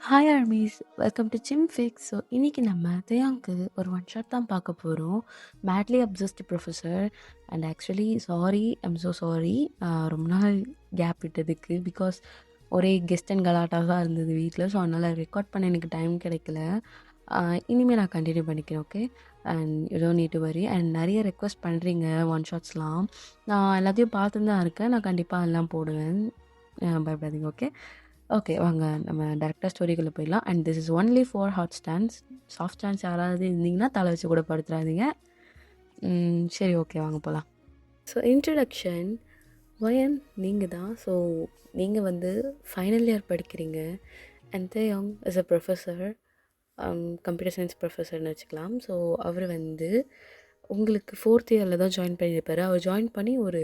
Hi armies, welcome to Jim Fix. So இன்றைக்கி நம்ம தேயாங்க்கு ஒரு ஒன் ஷாட் தான் பார்க்க போகிறோம். Badly obsessed professor. And actually sorry, I'm so sorry, ரொம்ப நாள் கேப் விட்டதுக்கு. பிகாஸ் ஒரே கெஸ்ட் அண்ட் கலாட்டாக தான் இருந்தது வீட்டில். ஸோ அதனால் ரெக்கார்ட் பண்ண எனக்கு டைம் கிடைக்கல. இனிமேல் நான் கண்டினியூ பண்ணிக்கிறேன், okay? And you don't need to worry. And நிறைய ரெக்வஸ்ட் பண்ணுறீங்க ஒன் ஷாட்ஸ்லாம். நான் எல்லாத்தையும் பார்த்து தான் இருக்கேன். நான் கண்டிப்பாக எல்லாம் போடுவேன், பயப்படாதீங்க, ஓகே? ஓகே, வாங்க நம்ம டேரெக்டாக ஸ்டோரிக்குள்ளே போயிடலாம். And this is only for hot stands. Soft stands யாராவது இருந்தீங்கன்னா தலை வச்சு கூட படுத்துறாதீங்க. சரி, ஓகே, வாங்க போகலாம். So introduction. வயன் நீங்கள் தான். ஸோ நீங்கள் வந்து ஃபைனல் இயர் படிக்கிறீங்க. அண்ட் தேயாங் is a professor, computer science ப்ரொஃபஸர்னு வச்சுக்கலாம். ஸோ அவர் வந்து உங்களுக்கு 4th இயரில் தான் ஜாயின் பண்ணியிருப்பார். அவர் ஜாயின் பண்ணி ஒரு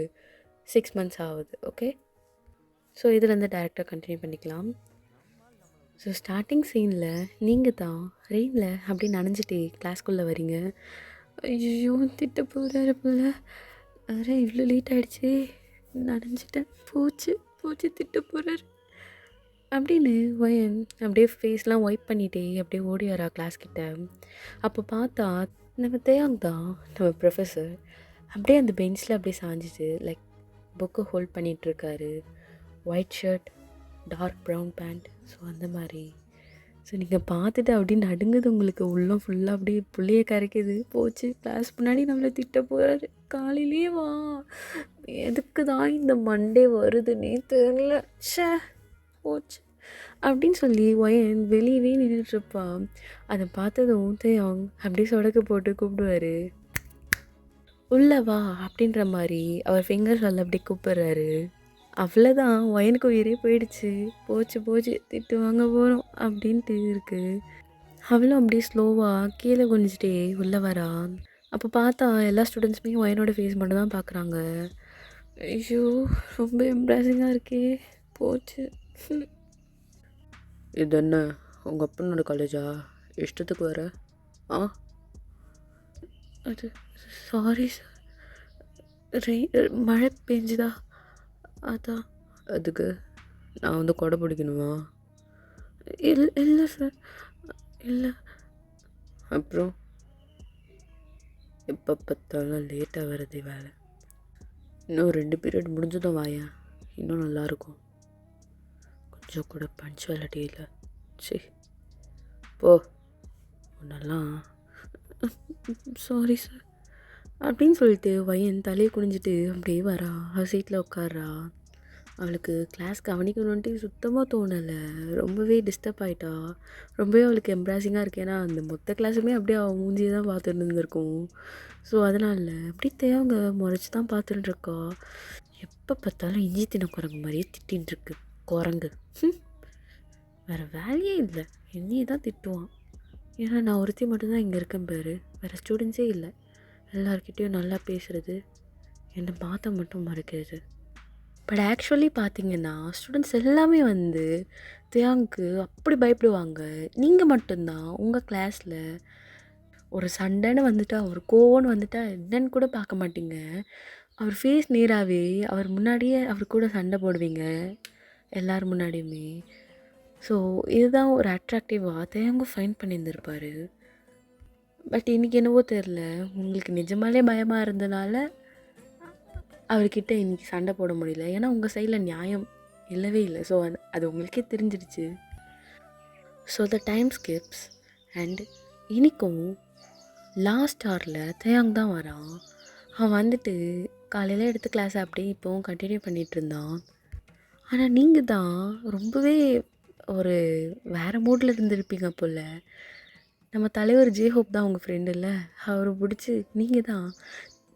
6 months ஆகுது, ஓகே? ஸோ இதுலேருந்து டேரெக்டாக கண்டினியூ பண்ணிக்கலாம். ஸோ ஸ்டார்டிங் சீனில் நீங்கள் தான் ரெயினில் அப்படி நனைஞ்சிட்டே கிளாஸ்க்குள்ளே வரீங்க. ஐயோ, திட்ட போகிறாரு போல. அரே, இவ்வளோ லேட் ஆகிடுச்சு, நனைஞ்சிட்டேன், போச்சு போச்சு, திட்ட போகிறாரு அப்படின்னு வயன் அப்படியே ஃபேஸ்லாம் ஒய்ப் பண்ணிகிட்டே அப்படியே ஓடி வரா கிளாஸ்கிட்ட. அப்போ பார்த்தா நம்ம தேயாங் தான், நம்ம ப்ரொஃபஸர். அப்படியே அந்த பெஞ்சில் அப்படியே சாஞ்சிட்டு லைக் புக்கை ஹோல்ட் பண்ணிகிட்ருக்காரு. White shirt, dark brown pant, so அந்த மாதிரி. ஸோ நீங்கள் பார்த்துட்டு அப்படியே நடுங்குது உங்களுக்கு, உள்ளம் ஃபுல்லாக அப்படியே புள்ளைய கரைக்குது. போச்சு, கிளாஸ் முன்னாடி நம்மளை திட்ட போகிறாரு. காலையிலே வா, எதுக்கு தான் இந்த மண்டே வருதுன்னே தெரியல, ஷே போச்சு அப்படின்னு சொல்லி ஒயன் வெளியவே நின்றுட்டுருப்பா. அதை பார்த்ததும் தேயாங் அப்படியே சொடக்கு போட்டு கூப்பிடுவார். உள்ளவா அப்படின்ற மாதிரி அவர் ஃபிங்கர்ஸ் அதில் அப்படியே கூப்பிட்றாரு. அவ்வளோதான், வயனுக்கு உயிரே போயிடுச்சு. போச்சு போச்சு, திட்டு வாங்க போகிறோம் அப்படின்ட்டு இருக்குது. அவளும் அப்படியே ஸ்லோவாக கீழே குனிஞ்சிட்டே உள்ளே வரா. அப்போ பார்த்தா எல்லா ஸ்டூடெண்ட்ஸுமே வயனோட ஃபேஸ் மட்டும் தான் பார்க்குறாங்க. ஐயோ, ரொம்ப எம்ப்ராசிங்காக இருக்கே, போச்சு. இது என்ன உங்கள் அப்பனோட காலேஜா? இஷ்டத்துக்கு வர? ஆ, அது சாரி சார், மழை பெஞ்சுதா, அதான். அதுக்கு நான் வந்து கொடை பிடிக்கணுமா? இல்லை சார், இல்லை. அப்புறம் எப்போ பார்த்தாலும் லேட்டாக வருது வேலை. இன்னும் 2 பீரியட் முடிஞ்சதும் வாயா, இன்னும் நல்லாயிருக்கும். கொஞ்சம் கூட பஞ்சுவாலிட்டி இல்லை. சரி போ, ஒன்றெல்லாம். சாரி சார் அப்படின்னு சொல்லிட்டு வயன் தலையை குனிஞ்சிட்டு அப்படியே வரா. அவள் சீட்டில் உட்கார்றா. அவளுக்கு கிளாஸ் கவனிக்கணுன்ட்டு சுத்தமாக தோணலை. ரொம்பவே டிஸ்டர்ப் ஆகிட்டா. ரொம்பவே அவளுக்கு எம்ப்ராசிங்காக இருக்கு. ஏன்னா அந்த மொத்த கிளாஸுமே அப்படியே அவள் மூஞ்சியை தான் பார்த்துட்டு இருந்திருக்கும். ஸோ அதனால் அப்படி தேவங்க முறைச்சி தான் பார்த்துட்டு இருக்கா. எப்போ பார்த்தாலும் இஞ்சி தின குரங்கு மாதிரியே திட்டின்னு இருக்கு குரங்கு. வேறு வேலையே இல்லை, என்னையே தான் திட்டுவான். ஏன்னா நான் ஒருத்தி மட்டும்தான் இங்கே இருக்கேன் பாரு, வேறு ஸ்டூடெண்ட்ஸே இல்லை. எல்லார்கிட்டேயும் நல்லா பேசுகிறது, என்னை பார்த்த மட்டும் மறைக்கிறது. பட் ஆக்சுவலி பார்த்திங்கன்னா ஸ்டூடெண்ட்ஸ் எல்லாமே வந்து தேயாங்க்கு அப்படி பயப்படுவாங்க. நீங்கள் மட்டும்தான் உங்கள் கிளாஸில் ஒரு சண்டைன்னு வந்துட்டா, ஒரு கோவம்னு வந்துட்டா என்னன்னு கூட பார்க்க மாட்டீங்க. அவர் ஃபேஸ் நேராகவே அவர் முன்னாடியே அவர் கூட சண்டை போடுவீங்க எல்லோரும் முன்னாடியுமே. ஸோ இதுதான் ஒரு அட்ராக்டிவாக தேயாங்கும் ஃபைன் பண்ணியிருந்திருப்பார். பட் இன்றைக்கி என்னவோ தெரில, உங்களுக்கு நிஜமாலே பயமாக இருந்தனால அவர்கிட்ட இன்றைக்கி சண்டை போட முடியல. ஏன்னா உங்கள் சைடில் நியாயம் இல்லவே இல்லை. ஸோ அது உங்களுக்கே தெரிஞ்சிடுச்சு. So the time skips. And இன்றைக்கும் லாஸ்ட் ஹாரில் தேயாங் தான் வரான். அவன் வந்துட்டு காலையில் எடுத்த கிளாஸை அப்படியே இப்போவும் கண்டினியூ பண்ணிகிட்டு இருந்தான். ஆனால் நீங்கள் தான் ரொம்பவே ஒரு வேறு மூடில் இருந்திருப்பீங்க போல். நம்ம தலைவர் ஜேஹோப் தான் உங்கள் ஃப்ரெண்டு இல்லை? அவரை பிடிச்சி நீங்கள் தான்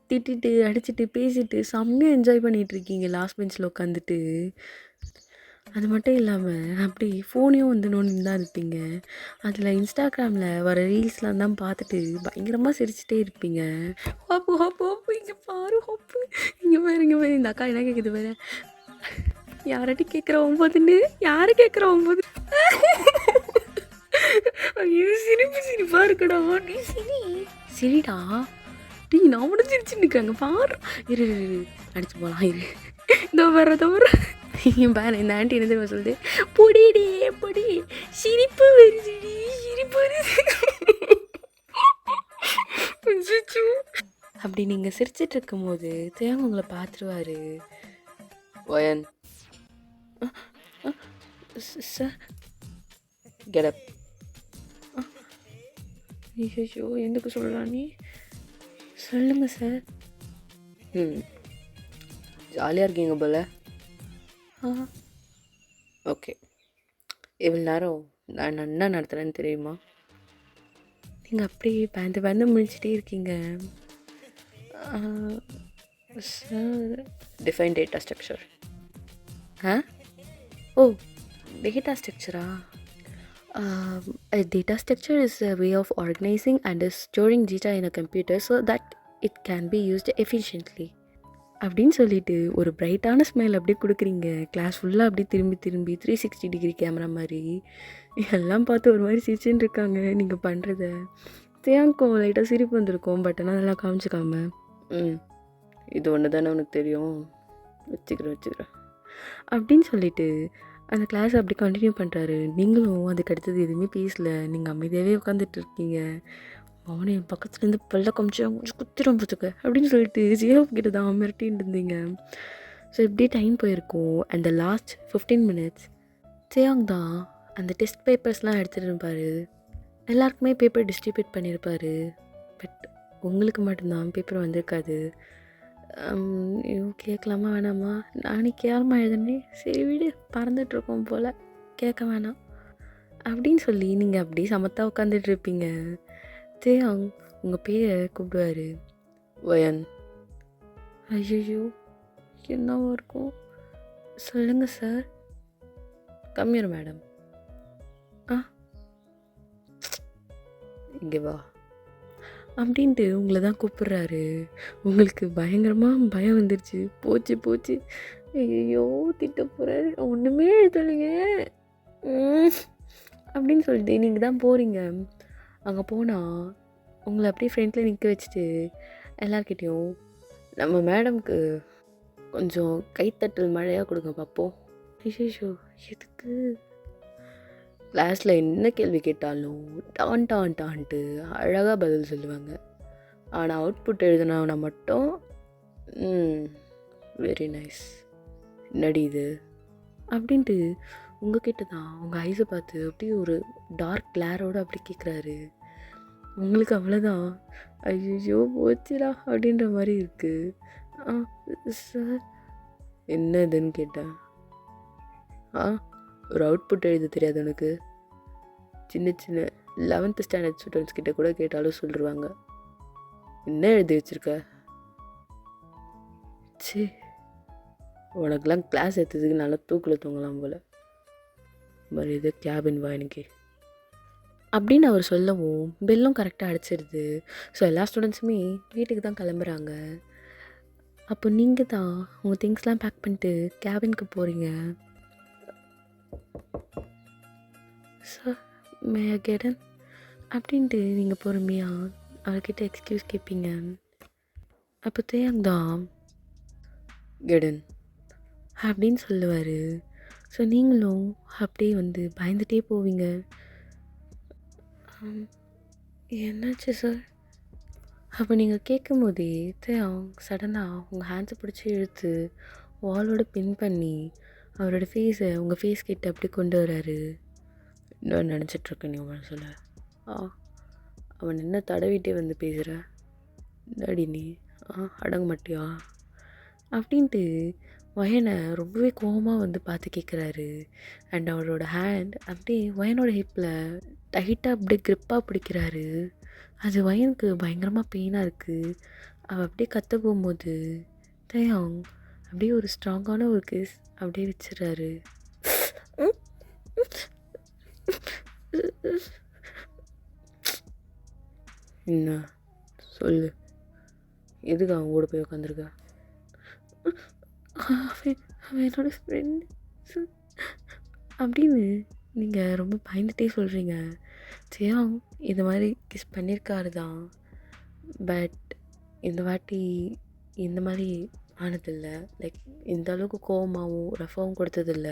திட்டிட்டு அடிச்சுட்டு பேசிட்டு செம்மையாக என்ஜாய் பண்ணிகிட்ருக்கீங்க லாஸ்ட் பெஞ்சில் உட்காந்துட்டு. அது மட்டும் இல்லாமல் அப்படி ஃபோனையும் வந்து நோண்டின்னு தான் இருப்பீங்க. அதில் இன்ஸ்டாகிராமில் வர ரீல்ஸ்லாம் தான் பார்த்துட்டு பயங்கரமாக சிரிச்சிட்டே இருப்பீங்க. ஹோப்பு ஹோப்பு ஹோப்பு, இங்கே பாரு ஹோப்பு, இங்கே பாரு இங்கே பாரு. இந்த அக்கா என்ன கேட்குது பாரு, யார்கிட்ட கேட்குற 9ன்னு, யார் கேட்குற 9? ஐயோ, சிரிப்பாக இருக்கடா, நீ சரிடா. டீ நான் மட்டும் சிரிச்சுன்னு இருக்காங்க பாரு. இரு அடிச்சு போகலாம், இரு. இதோ வர பாரு இந்த ஆண்டி என்ன தெரியுமா சொல்லுது, பொடிடி பொடி, சிரிப்பு வருதுடி, சிரிப்பு வருது. அச்சச்சோ. அப்படி நீங்கள் சிரிச்சிட்டு இருக்கும்போது தேவன் உங்களை பார்த்துருவாரு. வயன் சார் கெடப். ஐயோ எதுக்கு சொல்லலாம் நீ, சொல்லுங்க சார். ஜாலியாக இருக்கீங்க போல. ஓகே, இவ்வளோ நேரம் நான் என்ன நடத்துகிறேன்னு தெரியுமா? நீங்கள் அப்படியே பயந்து முடிச்சுட்டே இருக்கீங்க sir. Define data structure. Oh, data structure. A data structure is a way of organizing and storing data in a computer so that it can be used efficiently. அப்படின்னு சொல்லிட்டு ஒரு பிரைட்டான ஸ்மைல் அப்படியே கொடுக்குறீங்க. கிளாஸ் ஃபுல்லாக அப்படியே திரும்பி 360 டிகிரி கேமரா மாதிரி எல்லாம் பார்த்து ஒரு மாதிரி சிரிச்சுன்னு இருக்காங்க நீங்கள் பண்ணுறத. தேங்கும் லைட்டாக சிரிப்பு வந்திருக்கும், பட் ஆனால் அதெல்லாம் காமிச்சிக்காம இது ஒன்று தானே உனக்கு தெரியும், வச்சுக்கிறேன் அப்படின்னு சொல்லிட்டு அந்த கிளாஸ் அப்படி கண்டினியூ பண்ணுறாரு. நீங்களும் அதுக்கு அடுத்தது எதுவுமே பேசல, நீங்கள் அமைதியாகவே உட்காந்துட்டு இருக்கீங்க. அவனை என் பக்கத்துலேருந்து பல்ல காமிச்சு கொஞ்சம் குத்திரம் பார்த்துக்க அப்படின்னு சொல்லிட்டு ஜியோப் கிட்ட தான் மிரட்டின்னு இருந்தீங்க. ஸோ இப்படியே டைம் போயிருக்கும். அண்ட் த லாஸ்ட் 15 minutes ஜியாங் தான் அந்த டெஸ்ட் பேப்பர்ஸ்லாம் எடுத்துகிட்டு இருப்பார். எல்லாருக்குமே பேப்பர் டிஸ்ட்ரிபியூட் பண்ணியிருப்பார், பட் உங்களுக்கு மட்டும்தான் பேப்பர் வந்திருக்காது. கேட்கலாமா வேணாமா, நானே கேவலமாக எழுதுனேன், சரி வீடு பறந்துட்டுருக்கோம் போல், கேட்க வேணாம் அப்படின்னு சொல்லி நீங்கள் அப்படியே சமத்தாக உட்காந்துட்டு இருப்பீங்க. தேயாங் உங்கள் பேரை கூப்பிடுவார், வயன். ஐயோ என்னவா இருக்கும், சொல்லுங்கள் சார். கம்மியர் மேடம். இங்கே வா அப்படின்ட்டு உங்களை தான் கூப்பிட்றாரு. உங்களுக்கு பயங்கரமாக பயம் வந்துருச்சு. போச்சு ஐயோ திட்ட போகிறாரு, ஒன்றுமே எழுதலைங்க அப்படின்னு சொல்லிட்டு நீங்கள் தான் போகிறீங்க. அங்கே போனால் உங்களை அப்படியே ஃப்ரெண்டில் நிற்க வச்சுட்டு எல்லார்கிட்டையும் நம்ம மேடம்க்கு கொஞ்சம் கைத்தட்டல் மழையாக கொடுங்க பார்ப்போம். ஐயோ எதுக்கு? கிளாஸில் என்ன கேள்வி கேட்டாலும் டான்ட்டு அழகாக பதில் சொல்லுவாங்க. ஆனால் அவுட்புட் எழுதினவனை மட்டும் வெரி நைஸ், என்னடி இது அப்படின்ட்டு உங்ககிட்ட தான் உங்கள் ஐஸை பார்த்து அப்படியே ஒரு டார்க் கிளாரோடு அப்படி கேட்குறாரு. உங்களுக்கு அவ்வளோதான், ஐயோ போச்சுடா அப்படின்ற மாதிரி இருக்குது. சார் என்ன இதுன்னு கேட்டேன். ஒரு அவுட்புட் எழுத தெரியாது எனக்கு. சின்ன 11th ஸ்டாண்டர்ட் ஸ்டூடெண்ட்ஸ் கிட்ட கூட கேட்டாலும் சொல்லிடுவாங்க, என்ன எழுதி வச்சுருக்க. சே, உனக்கெல்லாம் கிளாஸ் எடுத்ததுக்கு நல்லா தூக்கில் தூங்கலாம் போல், மாதிரி இது கேபின் வா எனக்கு அப்படின்னு அவர் சொல்லவும் பெல்லும் கரெக்டாக அடிச்சிடுது. ஸோ எல்லா ஸ்டூடெண்ட்ஸுமே வீட்டுக்கு தான் கிளம்புறாங்க. அப்போ நீங்கள் தான் உங்கள் திங்ஸ்லாம் பேக் பண்ணிட்டு கேபினுக்கு போகிறீங்க. Sir May I get in அப்படின்ட்டு நீங்கள் பொறுமையாக அவர்கிட்ட எக்ஸ்கியூஸ் கேட்பீங்க. அப்போ தேயாங் தான் கெட் இன் அப்படின்னு சொல்லுவார். ஸோ நீங்களும் அப்படியே வந்து பயந்துகிட்டே போவீங்க. என்னாச்சு சார்? அப்போ நீங்கள் கேட்கும் போதே தேயாங் சடனாக உங்கள் ஹேண்ட்ஸை பிடிச்சி இழுத்து வாலோட பின் பண்ணி அவரோட ஃபேஸை உங்கள் ஃபேஸ் கிட்ட அப்படி கொண்டு வராரு. இன்னும் நினச்சிட்ருக்கேன் நீ மனசில், அவன் என்ன தடவிட்டே வந்து பேசுகிற, டாடி நீ அடங்க மாட்டியா அப்படின்ட்டு வயனை ரொம்பவே கோபமாக வந்து பார்த்து கேட்குறாரு. அண்ட் அவரோட ஹேண்ட் அப்படியே வயனோட ஹிப்பில் டைட்டாக அப்படியே க்ரிப்பாக பிடிக்கிறாரு. அது வயனுக்கு பயங்கரமாக பெயினாக இருக்குது. அவள் அப்படியே கற்ற போகும்போது தேயாங் அப்படியே ஒரு ஸ்ட்ராங்கான ஒரு கிஸ் அப்படியே வச்சிடறாரு. என்ன சொல்லு, எதுக்கு அவன் கூட போய் உட்காந்துருக்க? அவன் என்னோட ஃப்ரெண்டு அப்படின்னு நீங்கள் ரொம்ப பயந்துகிட்டே சொல்கிறீங்க. ஜெயாங் இது மாதிரி கிஸ் பண்ணியிருக்காரு தான், பட் இந்த வாட்டி இந்த மாதிரி ஆனதில்லை. லைக் இந்த அளவுக்கு கோவமாகவும் ரஃபாகவும் கொடுத்ததில்ல.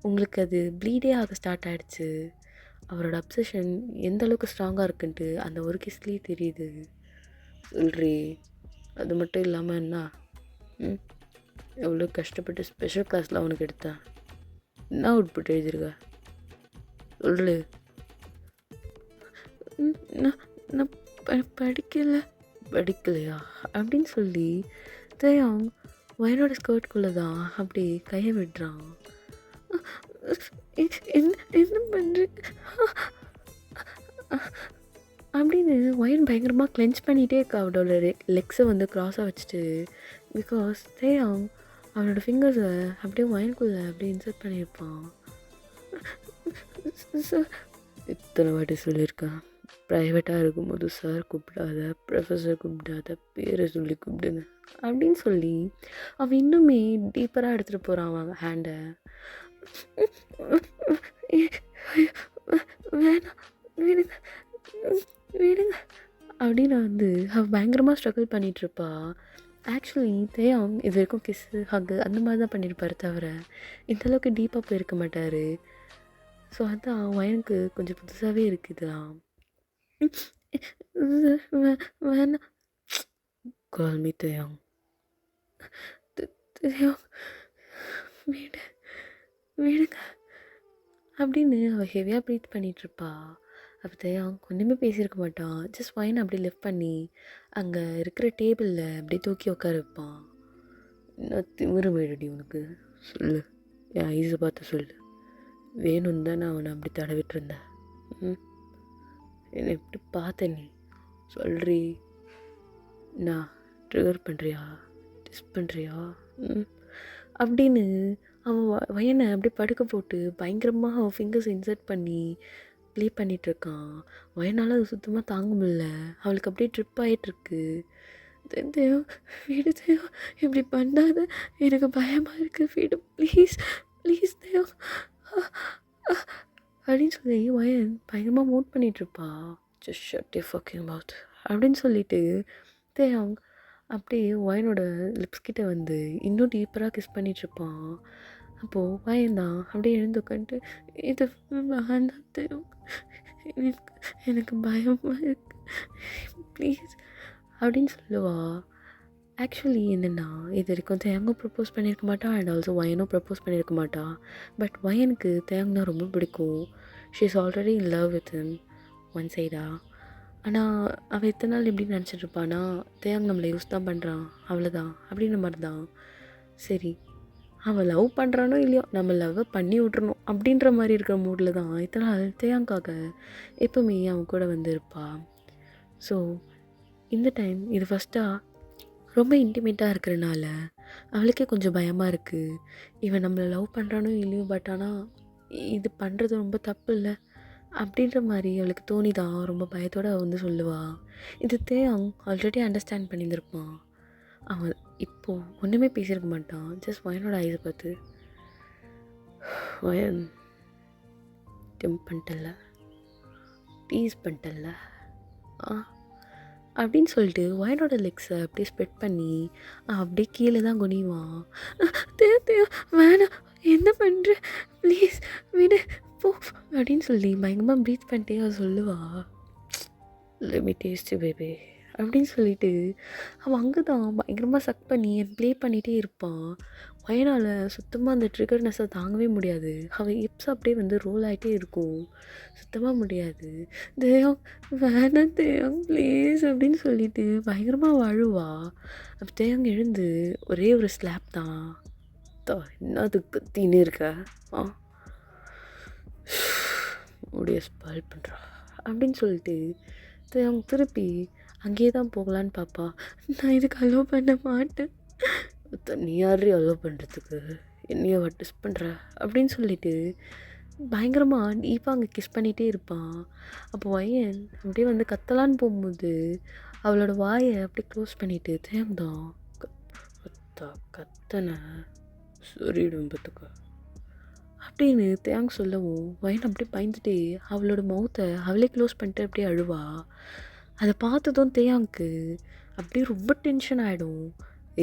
உங்களுக்கு அது ப்ளீடே ஆக ஸ்டார்ட் ஆகிடுச்சு. அவரோட அப்சஷன் எந்த அளவுக்கு ஸ்ட்ராங்காக இருக்குன்ட்டு அந்த ஒரு கிஸ்லேயே தெரியுது. சொல்கிறீ அது மட்டும் இல்லாமல் என்ன எவ்வளோ கஷ்டப்பட்டு ஸ்பெஷல் கிளாஸில் அவனுக்கு எடுத்தேன். என்ன அவுட்புட் எழுதிருக்க சொல்லு. நான் படிக்கலையா அப்படின்னு சொல்லி தேயாங் வயனோட ஸ்கர்ட்குள்ளே தான் அப்படி கையை விடுறான். என்ன பண்ணுறேன் அப்படின்னு வயன் பயங்கரமாக கிளென்ச் பண்ணிகிட்டே இருக்கா அவளோட லெக்ஸை வந்து க்ராஸாக வச்சுட்டு. பிகாஸ் தேயாங் அவனோட ஃபிங்கர்ஸை அப்படியே வயனுக்குள்ளே அப்படியே இன்சர்ட் பண்ணியிருப்பான். இத்தனை வாட்டி சொல்லியிருக்கேன், ப்ரைவேட்டாக இருக்கும்போது சார் கூப்பிடாத, ப்ரொஃபஸர் கூப்பிடாத, பேரை சொல்லி கூப்பிடுங்க அப்படின்னு சொல்லி அவன் இன்னுமே டீப்பராக எடுத்துகிட்டு போகிறான் அவன் ஹேண்டை. வேணாம் வேணுங்க வேணுங்க அப்படின்னு வந்து அவள் பயங்கரமாக ஸ்ட்ரகிள் பண்ணிகிட்ருப்பா. ஆக்சுவலி தேயாங் இது வரைக்கும் கிஸ்ஸு ஹக்கு அந்த மாதிரி தான் பண்ணியிருப்பார், தவிர இந்தளவுக்கு டீப்பாக போயிருக்க மாட்டார். ஸோ அதுதான் வயனுக்கு கொஞ்சம் புதுசாகவே இருக்குதுதான். வேணாம் கால் மீ தேயாங். தேயாங் வீடு வீடுங்க அப்படின்னு அவள் ஹெவியாக ப்ரீத் பண்ணிகிட்ருப்பா. அப்போ தேயாங் ஒன்றுமே பேசியிருக்க மாட்டான். ஜஸ்ட் வயனை அப்படி லிஃப்ட் பண்ணி அங்கே இருக்கிற டேபிளில் அப்படியே தூக்கி உட்கார வைப்பான். என்ன திமிரு மேடடி உனக்கு, சொல்லு, என் ஐஸை பார்த்து சொல்லு. வேணும்னு தான் நான் அவனை அப்படி தடவிட்டு இருந்தேன். என்னை எப்படி பார்த்த நீ சொல்கிறீ? நான் ட்ரிகர் பண்ணுறியா, டெஸ்ட் பண்ணுறியா அப்படின்னு அவன் வயனை அப்படியே படுக்க போட்டு பயங்கரமாக அவன் ஃபிங்கர்ஸ் இன்சர்ட் பண்ணி ப்ளே பண்ணிகிட்ருக்கான். வயனால் அது சுத்தமாக தாங்க முடியல. அவளுக்கு அப்படியே ட்ரிப் ஆகிட்டுருக்கு. தேவ் வீடு தேவ் இப்படி பண்ணாத, எனக்கு பயமாக இருக்குது, வீடு ப்ளீஸ் ப்ளீஸ் தேவ் அப்படின்னு சொல்லி வயன் பயங்கரமாக மூட் பண்ணிகிட்ருப்பா. Just shut you fucking mouth அப்படின்னு சொல்லிட்டு தேயாங் அப்படியே வயனோட லிப்ஸ் கிட்ட வந்து இன்னும் டீப்பராக கிஸ் பண்ணிகிட்ருப்பான். அப்போது வயன்தான் அப்படியே எழுந்து உட்காந்துட்டு, இது வேண்டாம் தேவ், எனக்கு பயமாக இருக்கு, ப்ளீஸ் அப்படின்னு சொல்லுவா. ஆக்சுவலி என்னென்னா, இது வரைக்கும் தேங்கும் ப்ரப்போஸ் பண்ணியிருக்க மாட்டான் அண்ட் ஆல்சோ வயனும் ப்ரப்போஸ் பண்ணியிருக்க மாட்டான். பட் வயனுக்கு தேங்னா ரொம்ப பிடிக்கும். She is already in love with him one சைடாக. ஆனால் அவள் எத்தனை நாள் எப்படி நினச்சிட்ருப்பானா, தேங் நம்மளை யூஸ் தான் பண்ணுறான் அவ்வளோதான் அப்படின்ற மாதிரி தான். சரி அவன் லவ் பண்ணுறானோ இல்லையோ, நம்ம லவ்வை பண்ணி விட்றணும் அப்படின்ற மாதிரி இருக்கிற மூடில் தான் இத்தனை நாள் தேங்காக எப்போவுமே அவன் கூட வந்து இருப்பாள். ஸோ இந்த டைம் இது ஃபஸ்ட்டாக ரொம்ப இன்டிமேட்டாக இருக்கிறனால அவளுக்கே கொஞ்சம் பயமாக இருக்குது. இவன் நம்மளை லவ் பண்ணுறானோ இல்லையோ, பட் ஆனால் இது பண்ணுறது ரொம்ப தப்பு இல்லை அப்படின்ற மாதிரி அவளுக்கு தோணிதான் ரொம்ப பயத்தோடு அவள் வந்து சொல்லுவாள். இது தேயாங் ஆல்ரெடி அண்டர்ஸ்டாண்ட் பண்ணியிருந்திருப்பான். அவன் இப்போது ஒன்றுமே பேசியிருக்க மாட்டான். ஜஸ்ட் வயனோட ஐஸை பார்த்து, வயன் டெம்ப் பண்ணிட்டல, டீஸ் பண்ணிட்டல அப்படின்னு சொல்லிட்டு வயனோட லெக்ஸை அப்படியே ஸ்ப்ரெட் பண்ணி அப்படியே கீழே தான் குனிவான். வேணாம், என்ன பண்ணுற, ப்ளீஸ் விடு போ அப்படின்னு சொல்லி பயங்கரமாக ப்ரீத் பண்ணிட்டே அவள் சொல்லுவா. Let me taste you baby அப்படின்னு சொல்லிட்டு அவன் அங்கே தான் பயங்கரமாக சக் பண்ணி ப்ளே பண்ணிகிட்டே இருப்பான். வயனால் சுத்தமாக அந்த ட்ரிகர்னஸை தாங்கவே முடியாது. அவன் ஹிப்ஸ் அப்படியே வந்து ரோல் ஆகிட்டே இருக்கும், சுத்தமாக முடியாது. தேவம் வேணாம் தேவம் ப்ளீஸ் அப்படின்னு சொல்லிட்டு பயங்கரமாக அழுவா. அப்போ தேவங்க எழுந்து ஒரே ஒரு ஸ்லாப் தான், என்னது கத்தின்னு இருக்க முடிய ஸ்பாயில் பண்ணுறா அப்படின்னு சொல்லிட்டு அவங்க திருப்பி அங்கேயே தான் போகலான்னு பாப்பா. நான் இதுக்கு அலோவ் பண்ண மாட்டேன். நீ யாரையும் அலோவ் பண்ணுறதுக்கு, என்னையோ டெஸ்ட் பண்ணுற அப்படின்னு சொல்லிட்டு பயங்கரமாக டீப்பாக அங்கே கிஸ் பண்ணிகிட்டே இருப்பான். அப்போ வயன் அப்படியே வந்து கத்தலான்னு போகும்போது அவளோட வாயை அப்படியே க்ளோஸ் பண்ணிவிட்டு தேங்தான் கத்தனை சொல்லிடும் பத்துக்கா அப்படின்னு தேங்க் சொல்லவும் வயன் அப்படியே பயந்துட்டே அவளோட மவுத்தை அவளே க்ளோஸ் பண்ணிட்டு அப்படியே அழுவா. அதை பார்த்ததும் தேயாங்க்கு அப்படியே ரொம்ப டென்ஷன் ஆகிடும்.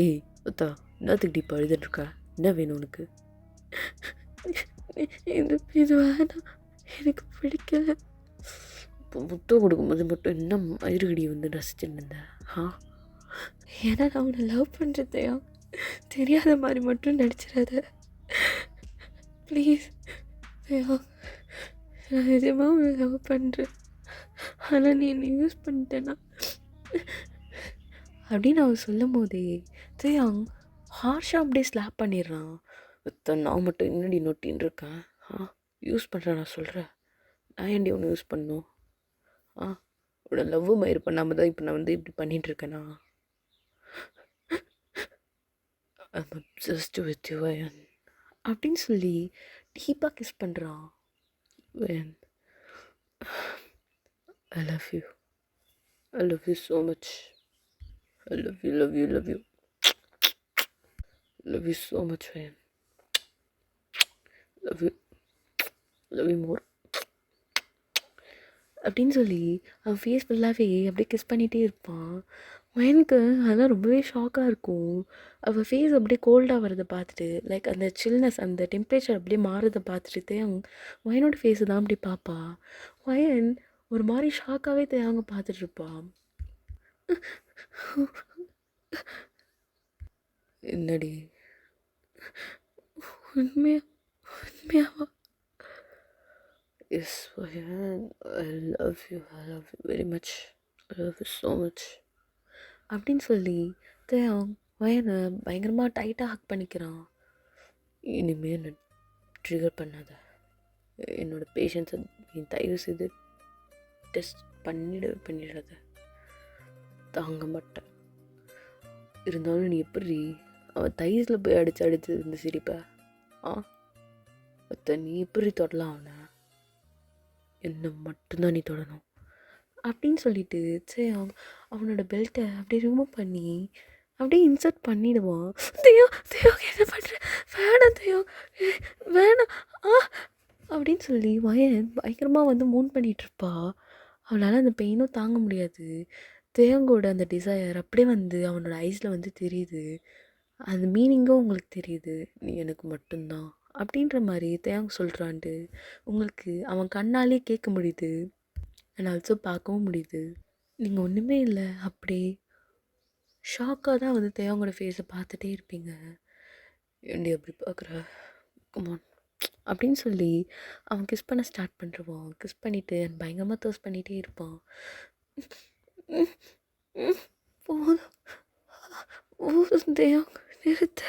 ஏய் அத்தா என்னத்துக்கு இப்படி பழுதுன்ட்ருக்க? என்ன வேணும் உனக்கு? இது இது வேணாம், எனக்கு பிடிக்கல. இப்போ முத்தம் கொடுக்கும்போது மட்டும் என்ன மயிருகடி வந்து ரசிச்சுட்டு இருந்தேன்? ஏன்னா நான் அவனை லவ் பண்ணுறதையா, தெரியாத மாதிரி மட்டும் நடிச்சிடாத ப்ளீஸ். ஐயா, நான் நிஜமாக அவனை லவ் பண்ணுறேன், ஆனால் நீ என்னை யூஸ் பண்ணிட்டேன்னா அப்படின்னு அவன் சொல்லும் போதே தேயாங் ஹார்ஷாக அப்படியே ஸ்லாப் பண்ணிடுறான். நான் மட்டும் என்னடி நொட்டின்னு இருக்கேன்? யூஸ் பண்ணுறேன் நான் சொல்கிறேன். நான் ஏன்டி ஒன்று யூஸ் பண்ணணும்? உன்னோட லவ் மயிர் பண்ணாமல் தான் இப்போ நான் வந்து இப்படி பண்ணிகிட்ருக்கேனா? ஐம் அப்சஸ்ட் வித் யூ வயன் அப்படின்னு சொல்லி டீப்பாக கிஸ் பண்ணுறான். வயன், I love you, I love you so much, I love you, love you, love you, love you so much வயன், love you, love you more அப்படின்னு சொல்லி அவன் ஃபேஸ் ஃபுல்லாகவே அப்படியே கிஸ் பண்ணிகிட்டே இருப்பான். வயனுக்கு அதெல்லாம் ரொம்பவே ஷாக்காக இருக்கும். அவள் ஃபேஸ் அப்படியே கோல்டாக வரதை பார்த்துட்டு, லைக் அந்த சில்னஸ், அந்த டெம்பரேச்சர் அப்படியே மாறுறதை பார்த்துட்டு தேயாங் வயனோட ஃபேஸை தான் அப்படி பார்ப்பா. வயன் ஒரு மாதிரி ஷாக்காகவே தேயாங்க பார்த்துட்ருப்பான். என்னடி உண்மையாவா? எஸ் வயன், I love you, I love you very much, I love you so much அப்படின்னு சொல்லி தேயாங் வயனை பயங்கரமாக டைட்டாக ஹக் பண்ணிக்கிறான். இனிமேல் என்னை ட்ரிகர் பண்ணாத, என்னோடய பேஷன்ஸை நீ தயவு செய்து டெஸ்ட் பண்ணிடாத, தாங்க மாட்டேன். இருந்தாலும் நீ எப்படி அவன் தைஸில் போய் அடித்து இருந்து சிரிப்ப? அத்தை நீ எப்படி தொடலாம் அவனை? என்னை மட்டும்தான் நீ தொடணும் அப்படின்னு சொல்லிட்டு சரி அவனோட பெல்ட்டை அப்படியே ரிமூவ் பண்ணி அப்படியே இன்சர்ட் பண்ணிடுவான். தேயோ என்ன பண்ணுற? வேணாம் தேயோ, வேணாம் அப்படின்னு சொல்லி வயன் பயங்கரமாக வந்து மூன் பண்ணிகிட்ருப்பா. அவளால் அந்த பெயினும் தாங்க முடியாது. தேயங்கோட அந்த டிசையர் அப்படியே வந்து அவனோட ஐஸில் வந்து தெரியுது. அந்த மீனிங்கும் உங்களுக்கு தெரியுது, நீ எனக்கு மட்டும்தான் அப்படின்ற மாதிரி தேயாங் சொல்கிறான்ட்டு உங்களுக்கு அவன் கண்ணாலே கேட்க முடியுது, அண்ட் ஆல்சோ பார்க்கவும் முடியுது. நீங்கள் ஒன்றுமே இல்லை, அப்படியே ஷாக்காக தான் வந்து தேவங்களோட ஃபேஸை பார்த்துட்டே இருப்பீங்க. ஏண்டி அப்படி பார்க்குற, கமான் அப்படின்னு சொல்லி அவன் கிஸ் பண்ண ஸ்டார்ட் பண்ணுறான். கிஸ் பண்ணிவிட்டு பயங்கரமாக தோஸ் பண்ணிகிட்டே இருப்பான். போதும் தேவங் நிறுத்த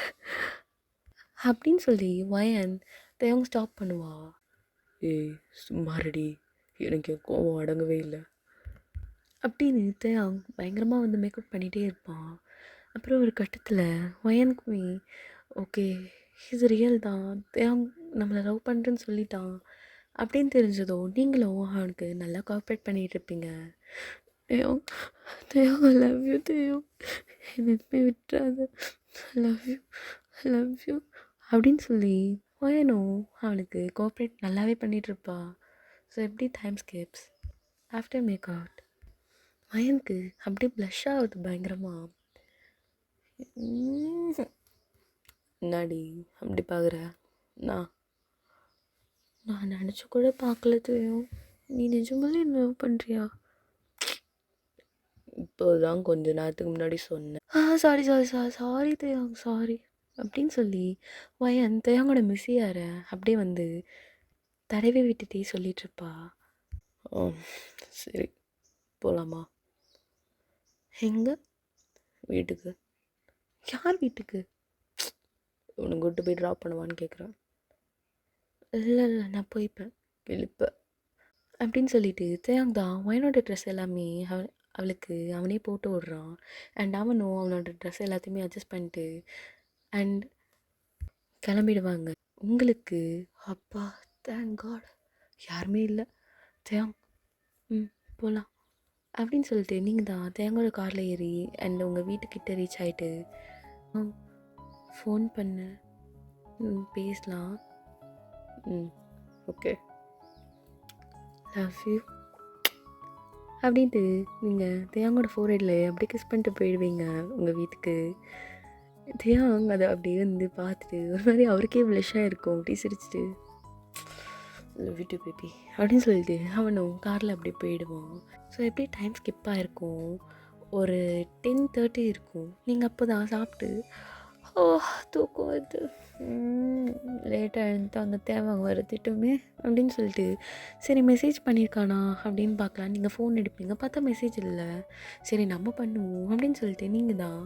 அப்படின்னு சொல்லி வயன் தேவங் ஸ்டாப் பண்ணுவா. ஏய் சும்மாரடி, எனக்கு என் கோவம் அடங்கவே இல்லை அப்படின்னு தேயாங் பயங்கரமாக வந்து மேக்கப் பண்ணிகிட்டே இருப்பான். அப்புறம் ஒரு கட்டத்தில் வயனுக்குமே ஓகே ஹீஸ் ரியல் தான், தேயாங் நம்மளை லவ் பண்ணுறேன்னு சொல்லிட்டான் அப்படின்னு தெரிஞ்சதோ நீங்களும் அவனுக்கு நல்லா கோஆப்ரேட் பண்ணிகிட்டு இருப்பீங்க. தேயாங் தேயாங் ஐ லவ் யூ தேயாங், என்னை விட்டுறாது, I love you, I love you அப்படின்னு சொல்லி வயனும் அவனுக்கு கோஆப்ரேட் நல்லாவே பண்ணிகிட்ருப்பா. ஸோ எப்படி time skips after make out வயனுக்கு அப்படியே ப்ளஷ் ஆகுது பயங்கரமாக. என்னாடி அப்படி பார்க்குற? நான் நினச்சி கூட பார்க்கல தெரியும், நீ நிஜமாலே என்ன லவ் பண்ணுறியா? இப்போதான் கொஞ்ச நேரத்துக்கு முன்னாடி சொன்னேன். சாரி தேயாங் சாரி அப்படின்னு சொல்லி வயன் தேயாங்கோட மிஸ்ஸியார அப்படியே வந்து தடவி விட்டுட்டே சொல்லிகிட்ருப்பா. சரி போகலாமா? எங்கே? வீட்டுக்கு. யார் வீட்டுக்கு? உனக்கு கூட்டு போய் ட்ராப் பண்ணுவான்னு கேட்குறேன். இல்லை நான் போய்ப்பேன் வெளிப்ப அப்படின்னு சொல்லிட்டு தேயாங் தான் வயனோட ட்ரெஸ் எல்லாமே அவளுக்கு அவனே போட்டு விடுறான். அண்ட் அவனும் அவனோட ட்ரெஸ் எல்லாத்தையுமே அட்ஜஸ்ட் பண்ணிட்டு அண்ட் கிளம்பிடுவாங்க. உங்களுக்கு அப்பா தேங்க் காட் யாருமே இல்லை. தேயாங் போகலாம் அப்படின்னு சொல்லிட்டு நீங்கள் தான் தேயாங்கோட காரில் ஏறி அண்ட் உங்கள் வீட்டுக்கிட்ட ரீச் ஆகிட்டு ஃபோன் பண்ண பேசலாம். ஓகே லவ் யூ அப்படின்ட்டு நீங்கள் தேயாங்கோட ஃபோர்ஹெட்டில் அப்படியே கிஸ் பண்ணிட்டு போயிடுவீங்க உங்கள் வீட்டுக்கு. தேவாங் அதை அப்படியே வந்து பார்த்துட்டு ஒரு மாதிரி அவருக்கே ப்ளஷ்ஷாக இருக்கும். அப்படியே சிரிச்சிட்டு லவ் யூ டு பேபி அப்படின்னு சொல்லிட்டு அவனும் காரில் அப்படியே போயிடுவான். ஸோ எப்படி டைம் ஸ்கிப் ஆகிருக்கும். ஒரு 10:30 இருக்கும். நீங்கள் அப்போ தான் சாப்பிட்டு ஓ தூக்கம் வருது லேட்டாக எழுந்துட்டு அந்த தேவாங்க வர திட்டுமே அப்படின்னு சொல்லிட்டு சரி மெசேஜ் பண்ணியிருக்கானா அப்படின்னு பார்க்கலாம். நீங்கள் ஃபோன் எடுப்பீங்க, பார்த்தா மெசேஜ் இல்லை. சரி நம்ம பண்ணுவோம் அப்படின்னு சொல்லிட்டு நீங்கள் தான்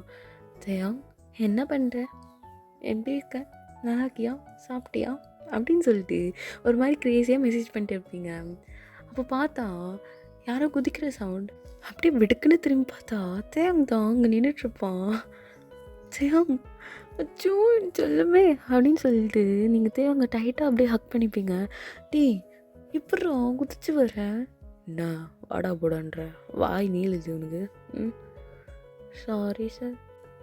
தேவாங் என்ன பண்ணுற, எப்படி இருக்க, நல்லா இருக்கியா, சாப்பிட்டியா அப்படின்னு சொல்லிட்டு ஒரு மாதிரி க்ரேஸியாக மெசேஜ் பண்ணிட்டு இருப்பீங்க. அப்போ பார்த்தா யாரோ குதிக்கிற சவுண்ட். அப்படியே வெடுக்குன்னு திரும்பி பார்த்தா தேவாங் தான் அங்கே நின்றுட்டுருப்பான். தேவாங் அச்சோ சொல்லுமே அப்படின்னு சொல்லிட்டு நீங்கள் தேவாங்க டைட்டாக அப்படியே ஹக் பண்ணிப்பீங்க. டேய் எப்பட்றா குதிச்சு வர, என்ன வாடா போடான்ற வாய் நீளுது உனக்கு, சாரி சார்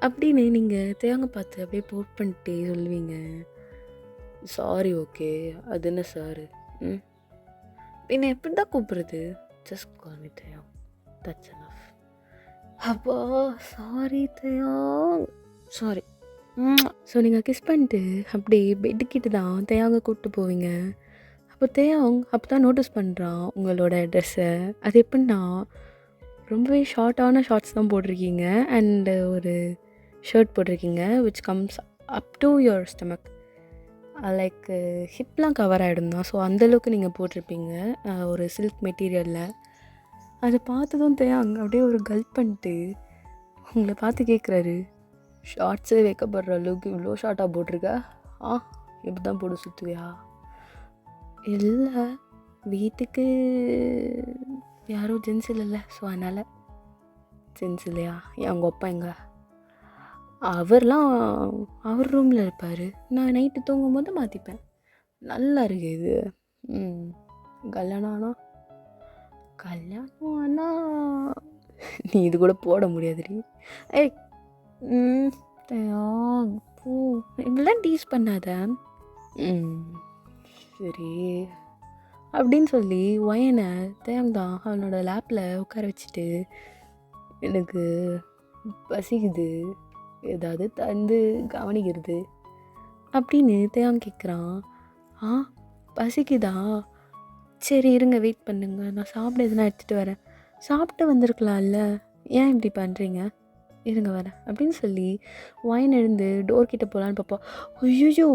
அப்படின்னு நீங்கள் தேவாங்க பார்த்து அப்படியே போட் பண்ணிட்டே சொல்லுவீங்க. சாரி ஓகே அது என்ன சார், என்ன எப்படி தான் கூப்பிட்றது, ஜஸ்ட் கால் மீ தேவாங், தட்ஸ் எனஃப். அப்பா சாரி தேவாங் சாரி. ஸோ நீங்கள் கிஸ் பண்ணிட்டு அப்படியே பெட்டுக்கிட்டு தான் தேவாங்க கூப்பிட்டு போவீங்க. அப்போ தேவாங் அப்போ தான் நோட்டீஸ் பண்ணுறான் உங்களோட ட்ரெஸ்ஸை. அது எப்படின்னா ரொம்பவே ஷார்ட்டான ஷார்ட்ஸ் தான் போட்டிருக்கீங்க அண்டு ஒரு ஷர்ட் போட்டிருக்கீங்க which comes up to your stomach, like ஹிப்லாம் கவர் ஆகிடும் தான். ஸோ அந்தளவுக்கு நீங்கள் போட்டிருப்பீங்க ஒரு சில்க் மெட்டீரியலில். அதை பார்த்ததும் தேவாங் அப்படியே ஒரு கல்ப் பண்ணிட்டு உங்களை பார்த்து கேட்குறாரு, ஷார்ட்ஸே வைக்கப்படுற அளவுக்கு இவ்வளோ ஷார்ட்டாக போட்டிருக்க, எப்படி தான் போட்டு சுற்றுவியா? இல்லை வீட்டுக்கு யாரும் ஜென்ஸ் இல்லைல்ல, ஸோ அதனால். ஜென்ஸ் இல்லையா, எங்கள் அப்பா எங்க, அவர்லாம் அவர் ரூமில் இருப்பார், நான் நைட்டு தூங்கும் போது மாற்றிப்பேன். நல்லா இருக்கு இது. கல்யாணம் ஆனால் நீ இது கூட போட முடியாதுடி. ஏய் பூ இப்படிலாம் டீஸ் பண்ணாத. சரி அப்படின்னு சொல்லி ஒயனை தேவாங் தான் அவனோட லேப்பில் உட்கார வச்சுட்டு எனக்கு பசிக்குது ஏதாவது தந்து கவனிக்கிறது அப்படின்னு தேவாங் கேட்குறான். பசிக்குதா, சரி இருங்க வெயிட் பண்ணுங்க, நான் சாப்பிட எதுனா எடுத்துகிட்டு வரேன். சாப்பிட்டு வந்திருக்கலாம்ல, ஏன் இப்படி பண்ணுறீங்க, இருங்க வரேன் அப்படின்னு சொல்லி ஒயின் எழுந்து டோர்கிட்ட போகலான்னு பார்ப்பா. ஐயோ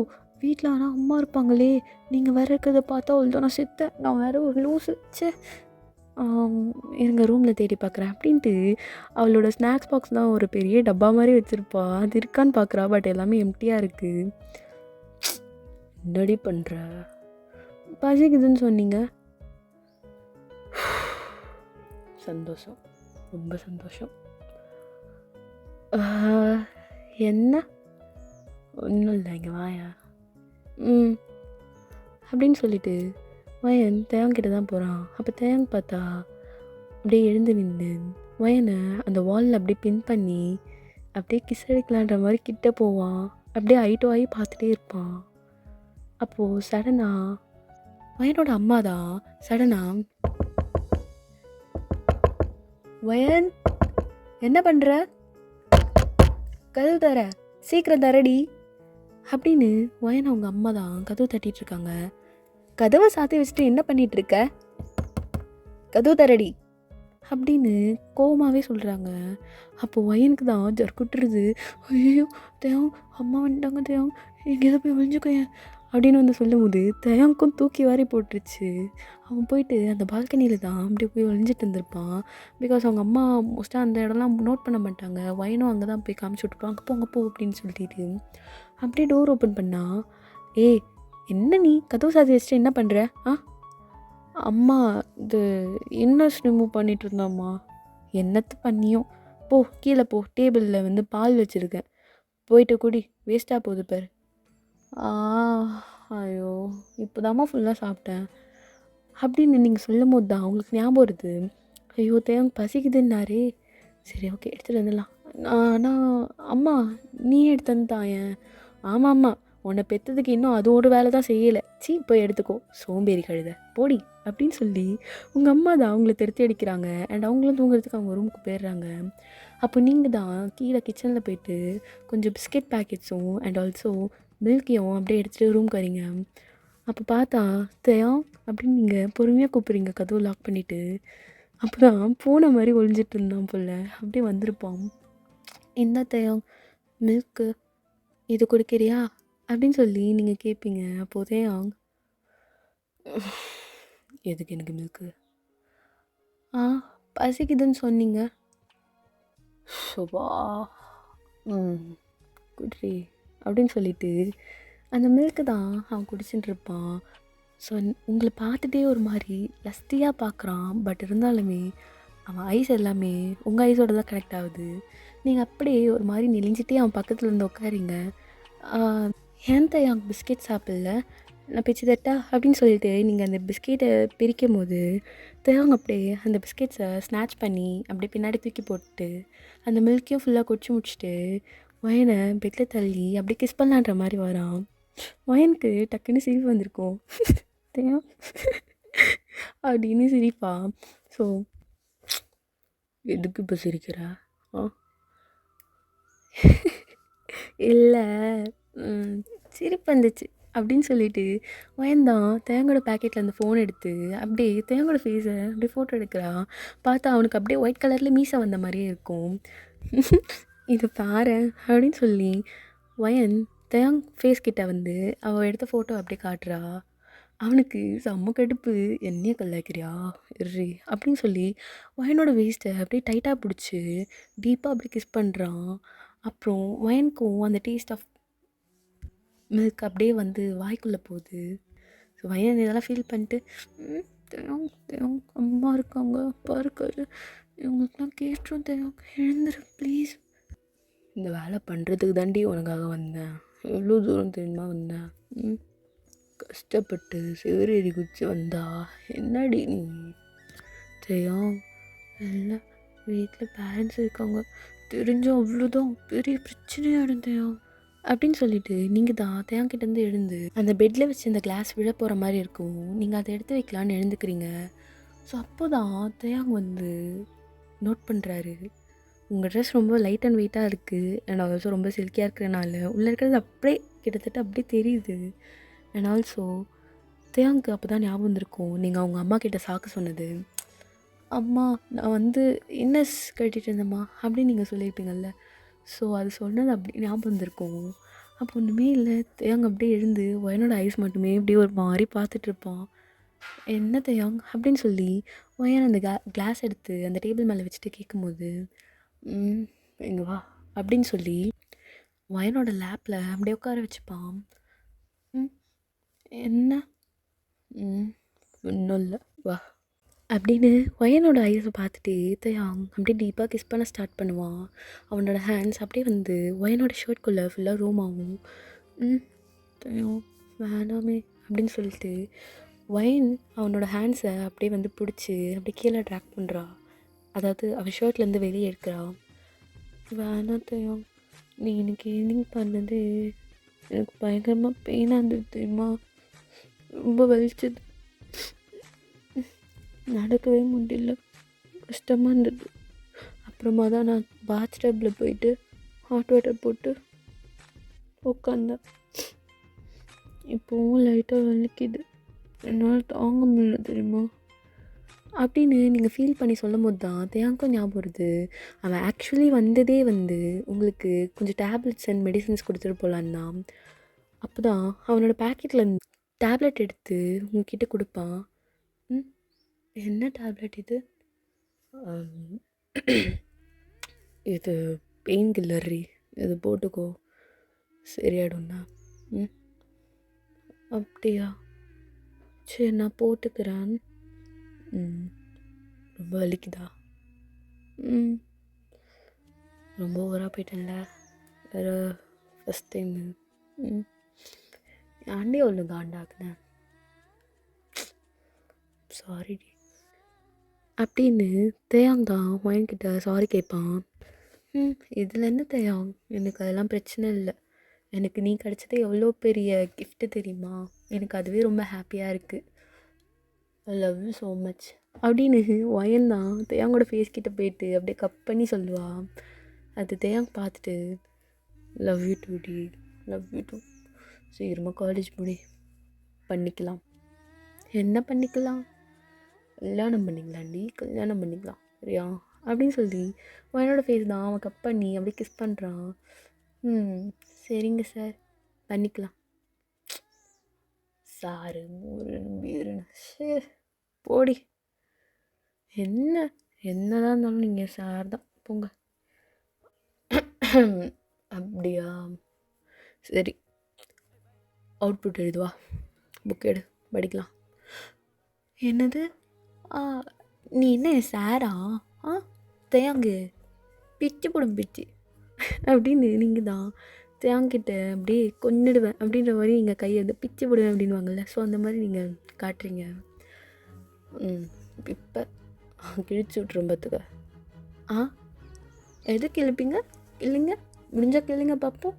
வீட்டில் ஆனால் அம்மா இருப்பாங்களே, நீங்கள் வேறு இருக்கிறத பார்த்தா அவ்வளோ நான் செத்தேன், நான் வேறு ஒரு லூஸு, சே இருங்க ரூமில் தேடி பார்க்குறேன் அப்படின்ட்டு அவளோட ஸ்நாக்ஸ் பாக்ஸ் தான் ஒரு பெரிய டப்பா மாதிரி வச்சுருப்பா. அது இருக்கான்னு பார்க்குறா, பட் எல்லாமே எம்டியாக இருக்குது. என்னடி பண்ணுற, பசிக்குதுன்னு சொன்னீங்க, சந்தோஷம், ரொம்ப சந்தோஷம். என்ன, ஒன்றும் இல்லை, இங்கே வாயா அப்படின்னு சொல்லிட்டு வயன் தேவாங்கிட்ட தான் போகிறான். அப்போ தேவாங் பார்த்தா அப்படியே எழுந்து நின்று வயனை அந்த வாலில் அப்படியே பின் பண்ணி அப்படியே கிஸ் அடிக்கலான்ற மாதிரி கிட்டே போவான். அப்படியே ஐட்டோ ஆகி பார்த்துட்டே இருப்பான். அப்போது சடனாக வயனோட அம்மா தான் சடனாக, வயன் என்ன பண்ணுற, கதவு தர, சீக்கிரம் தரடி அப்படின்னு வயன் அவங்க அம்மா தான் கதவு தட்டிகிட்ருக்காங்க. கதவை சாத்தி வச்சுட்டு என்ன பண்ணிகிட்ருக்க, கதவு தரடி அப்படின்னு கோவமாகவே சொல்கிறாங்க. அப்போது வயனுக்கு தான் ஜர்க்குட்டுருது. ஐயோ தேவம் அம்மா வந்துட்டாங்க, தேவம் எங்கேயாவது போய் ஒழிஞ்சுக்கோயேன் அப்படின்னு வந்து சொல்லும் போது தேவங்க்கும் தூக்கி வாரி போட்டுருச்சு. அவன் போயிட்டு அந்த பால்கனியில் தான் அப்படியே போய் ஒழிஞ்சிட்டு இருந்திருப்பான். பிகாஸ் அவங்க அம்மா மோஸ்ட்டாக அந்த இடம்லாம் நோட் பண்ண மாட்டாங்க. வயனும் அங்கே தான் போய் காமிச்சு விட்டுருப்பான், அங்கே போங்க போ அப்படின்னு சொல்லிட்டு. அப்படியே டோர் ஓப்பன் பண்ணா, ஏய் என்ன நீ கதவு சாத்தி வச்சுட்டு என்ன பண்ணுற, அம்மா இது இன்னர்ஸ் ரிமூவ் பண்ணிகிட்டு இருந்தோம்மா. என்னத்து பண்ணியும், போ கீழே போ, டேபிளில் வந்து பால் வச்சுருக்கேன், போயிட்டு குடி, வேஸ்ட்டாக போகுது பாரு. ஐயோ இப்போதாம்மா ஃபுல்லாக சாப்பிட்டேன் அப்படின்னு நீங்கள் சொல்லும் போது தான் அவங்களுக்கு ஞாபகம் வருது. ஐயோ தேவங்க பசிக்குதுன்னாரே, சரி ஓகே எடுத்துகிட்டு வந்துடலாம். ஆனால் அம்மா நீ எடுத்து தாயேன். ஆமாம் உன்னை பெற்றதுக்கு இன்னும் அதோட வேலை தான் செய்யலை, போய் எடுத்துக்கோ சோம்பேறி கழுத போடி அப்படின்னு சொல்லி உங்கள் அம்மா தான் அவங்கள திருத்தி அடிக்கிறாங்க. அண்ட் அவங்களும் தூங்குறதுக்கு அவங்க ரூமுக்கு போயிடுறாங்க. அப்போ நீங்கள் தான் கீழே கிச்சனில் போயிட்டு கொஞ்சம் பிஸ்கெட் பேக்கெட்ஸும் அண்ட் ஆல்சோ மில்கையும் அப்படியே எடுத்துகிட்டு ரூம்க்கு வரீங்க. அப்போ பார்த்தா தயம் அப்படின்னு நீங்கள் பொறுமையாக கூப்பிட்றீங்க கதவு லாக் பண்ணிவிட்டு. அப்போ தான் பூனை மாதிரி ஒழிஞ்சிட்டு இருந்தான் போல் அப்படியே வந்திருப்பான். என்ன தயம் மில்க்கு இது கொடுக்குறியா அப்படின்னு சொல்லி நீங்கள் கேட்பீங்க. அப்போதே எதுக்கு எனக்கு மில்க்கு? பசிக்குதுன்னு சொன்னீங்க. ஷோபா குட்ரி அப்படின்னு சொல்லிட்டு அந்த மில்க்கு தான் அவன் குடிச்சுட்டு இருப்பான். ஸோ உங்களை பார்த்துட்டே ஒரு மாதிரி லஸ்டியாக பார்க்குறான். பட் இருந்தாலுமே அவன் ஐஸ் எல்லாமே உங்கள் ஐஸோட தான் கனெக்ட் ஆகுது. நீங்கள் அப்படியே ஒரு மாதிரி நெளிஞ்சிட்டே அவன் பக்கத்தில் இருந்து உட்காரிங்க. ஏன் தயாங் பிஸ்கெட் சாப்பிடல, நான் பிச்சு தட்டா அப்படின்னு சொல்லிட்டு நீங்கள் அந்த பிஸ்கெட்டை பிரிக்கும் போது தயாங் அப்படியே அந்த பிஸ்கெட்ஸை ஸ்நாச் பண்ணி அப்படியே பின்னாடி தூக்கி போட்டு அந்த மில்க்கையும் ஃபுல்லாக குடிச்சு முடிச்சுட்டு வயனை பெட்டில் தள்ளி அப்படியே கிஸ் பண்ணலான்ற மாதிரி வரான். வயனுக்கு டக்குன்னு சிரிப்பு வந்திருக்கும். தயாங் அப்படின்னு சிரிப்பா. ஸோ எதுக்கு இப்போ சிரிக்கிறா? இல்லை சிரிப்பு வந்துச்சு அப்படின்னு சொல்லிட்டு வயந்தான் தேங்கோட பேக்கெட்டில் அந்த ஃபோன் எடுத்து அப்படியே தேங்கோட ஃபேஸை அப்படியே ஃபோட்டோ எடுக்கிறான். பார்த்தா அவனுக்கு அப்படியே ஒயிட் கலரில் மீசை வந்த மாதிரியே இருக்கும். இதை பாரு அப்படின்னு சொல்லி வயன் தேங் ஃபேஸ் கிட்ட வந்து அவள் எடுத்த ஃபோட்டோ அப்படியே காட்டுறா. அவனுக்கு செம்ம கடுப்பு. என்னையே கல்லாக்கிறியா இர்ரி அப்படின்னு சொல்லி வயனோட வேஸ்ட்டை அப்படியே டைட்டாக பிடிச்சி டீப்பாக அப்படி கிஸ் பண்ணுறான். அப்புறம் வயனுக்கும் அந்த டேஸ்ட் ஆஃப் மில்க் அப்படியே வந்து வாய்க்குள்ளே போகுது. ஸோ வயன் இதெல்லாம் ஃபீல் பண்ணிட்டு அம்மா இருக்காங்க, அப்பா இருக்காரு, இவங்களுக்குலாம் கேட்டுரும் தேவம், எழுந்துரு ப்ளீஸ். இந்த வேலை பண்ணுறதுக்கு தாண்டி உனக்காக வந்தேன். எவ்வளோ தூரம் தெரியுமா வந்தேன்? கஷ்டப்பட்டு சிவரேறி குதிச்சு வந்தா என்னடி நீ? தெரியும் இல்லை, வீட்டில் பேரண்ட்ஸ் இருக்காங்க, தெரிஞ்சோம் அவ்வளோதான், பெரிய பிரச்சனையாடும் தெரியும் அப்படின்னு சொல்லிட்டு நீங்கள் தான் தேங்கிட்டேருந்து எழுந்து அந்த பெட்டில் வச்சு அந்த கிளாஸ் விழ போகிற மாதிரி இருக்கும். நீங்கள் அதை எடுத்து வைக்கலான்னு எழுந்துக்கிறீங்க. ஸோ அப்போ தான் தேயாங் வந்து நோட் பண்ணுறாரு, உங்கள் ட்ரெஸ் ரொம்ப லைட் அண்ட் வெயிட்டாக இருக்குது அண்ட் ஆல்சோ ரொம்ப சில்கியாக இருக்கிறனால உள்ளே இருக்கிறது அப்படியே கிட்டத்தட்ட அப்படியே தெரியுது. அண்ட் ஆல்சோ தேயாங்க்கு அப்போ தான் ஞாபகம் வந்திருக்கும் நீங்கள் அவங்க அம்மா கிட்ட சாக்கு சொன்னது. அம்மா நான் வந்து இன்னஸ் கட்டிட்டு இருந்தேம்மா அப்படின்னு நீங்கள் சொல்லியிருப்பீங்கள்ல. ஸோ அது சொன்னது அப்படி ஞாபகம் வந்திருக்கும். அப்போ ஒன்றுமே இல்லை, தேயாங் அப்படியே எழுந்து வயனோட ஐஸ் மட்டுமே அப்படியே ஒரு மாதிரி பார்த்துட்ருப்பான். என்ன தேயாங் அப்படின்னு சொல்லி வயன் அந்த கிளாஸ் எடுத்து அந்த டேபிள் மேலே வச்சுட்டு கேட்கும்போது இங்கே வா அப்படின்னு சொல்லி வயனோட லேப்பில் அப்படியே உட்கார வச்சுப்பான். என்ன? ஒன்றும் இல்லை வா அப்படின்னு வயனோட ஐஸை பார்த்துட்டு தேயாங் அப்படியே டீப்பாக கிஸ் பண்ண ஸ்டார்ட் பண்ணுவான். அவனோட ஹேண்ட்ஸ் அப்படியே வந்து வயனோட ஷர்ட்குள்ளே ஃபுல்லாக ரோம் ஆகும். தேயாங் வேணாமே அப்படின்னு சொல்லிட்டு வயன் அவனோட ஹேண்ட்ஸை அப்படியே வந்து பிடிச்சி அப்படியே கீழே ட்ராக் பண்ணுறா. அதாவது அவள் ஷர்ட்லேருந்து வெளியே எடுக்கிறா. வேணாம் தேயாங், நீ எனக்கு ஈவினிங் பண்ணது எனக்கு பயங்கரமாக பெயினாக இருந்தது தெரியுமா, ரொம்ப வலிச்சது, நடக்கவே முடியல, கஷ்டமாக இருந்தது. அப்புறமா தான் நான் பாத் டப்பில் போயிட்டு ஹாட் வாட்டர் போட்டு உட்காந்தேன். இப்போவும் லைட்டாக வலிக்குது, என்னால் தாங்க முடியல தெரியுமா அப்படின்னு நீங்கள் ஃபீல் பண்ணி சொல்லும் போது தான் தேயாங்க்கும் ஞாபகம் வருது, அவன் ஆக்சுவலி வந்ததே வந்து உங்களுக்கு கொஞ்சம் டேப்லெட்ஸ் அண்ட் மெடிசன்ஸ் கொடுத்துட்டு போகலான் தான். அப்போ தான் அவனோட பேக்கெட்டில் டேப்லெட் எடுத்து உங்ககிட்ட கொடுப்பான். என்ன டேப்லெட் இது? இது பெயின் கில்லர்ரி, இது போட்டுக்கோ சரியாயிடும்ண்ணா. அப்படியா, சரி நான் போட்டுக்கிறேன். ரொம்ப வலிக்குதா? ரொம்ப ஓவராக போயிட்டேன்ல வேறு ஃபஸ்ட் டைமு. ஆண்டி ஒன்று காண்டாக்குனேன், சாரிடி அப்படின்னு தேயாங் தான் வயன்கிட்ட சாரி கேட்பான். இதில் என்ன தேயாங், எனக்கு அதெல்லாம் பிரச்சனை இல்லை, எனக்கு நீ கிடச்சது எவ்வளோ பெரிய கிஃப்ட்டு தெரியுமா? எனக்கு அதுவே ரொம்ப ஹாப்பியாக இருக்குது. ஐ லவ் யூ ஸோ மச் அப்படின்னு ஒயந்தான் தேயாங்கோட ஃபேஸ் கிட்ட போயிட்டு அப்படியே கப் பண்ணி சொல்லுவா. அது தேயாங் பார்த்துட்டு லவ் யூ டூ டி, லவ் யூ டூ, சீக்கிரமாக காலேஜ் முடி, பண்ணிக்கலாம். என்ன பண்ணிக்கலாம்? கல்யாணம் பண்ணிக்கலாம்டி, கல்யாணம் பண்ணிக்கலாம் சரியா அப்படின்னு சொல்லி ஒயனோட ஃபேஸ் தான் அவன் கப் பண்ணி அப்படியே கிஸ் பண்ணுறான். சரிங்க சார், பண்ணிக்கலாம். சாரு முருன்னு பீருன்னு போடி. என்னதான் இருந்தாலும் நீங்கள் சார் தான், போங்க. அப்படியா, சரி அவுட்புட் எழுதுவா, புக் எடு, படிக்கலாம். என்னது? நீ என்ன சாரா? தேயாங்கு பிச்சு போடும் பிச்சு அப்படின்னு நீங்கள் தான் தேங்கிட்ட அப்படியே கொன்னிடுவேன் அப்படின்ற மாதிரி நீங்கள் கையை வந்து பிச்சு போடுவேன் அப்படின்வாங்கல்ல, ஸோ அந்த மாதிரி நீங்கள் காட்டுறீங்க. இப்போ கிழிச்சு விட்ருவோம் பார்த்துக்க. எதுக்கு இழுப்பீங்க? இல்லைங்க, முடிஞ்சால் கேளுங்க பார்ப்போம்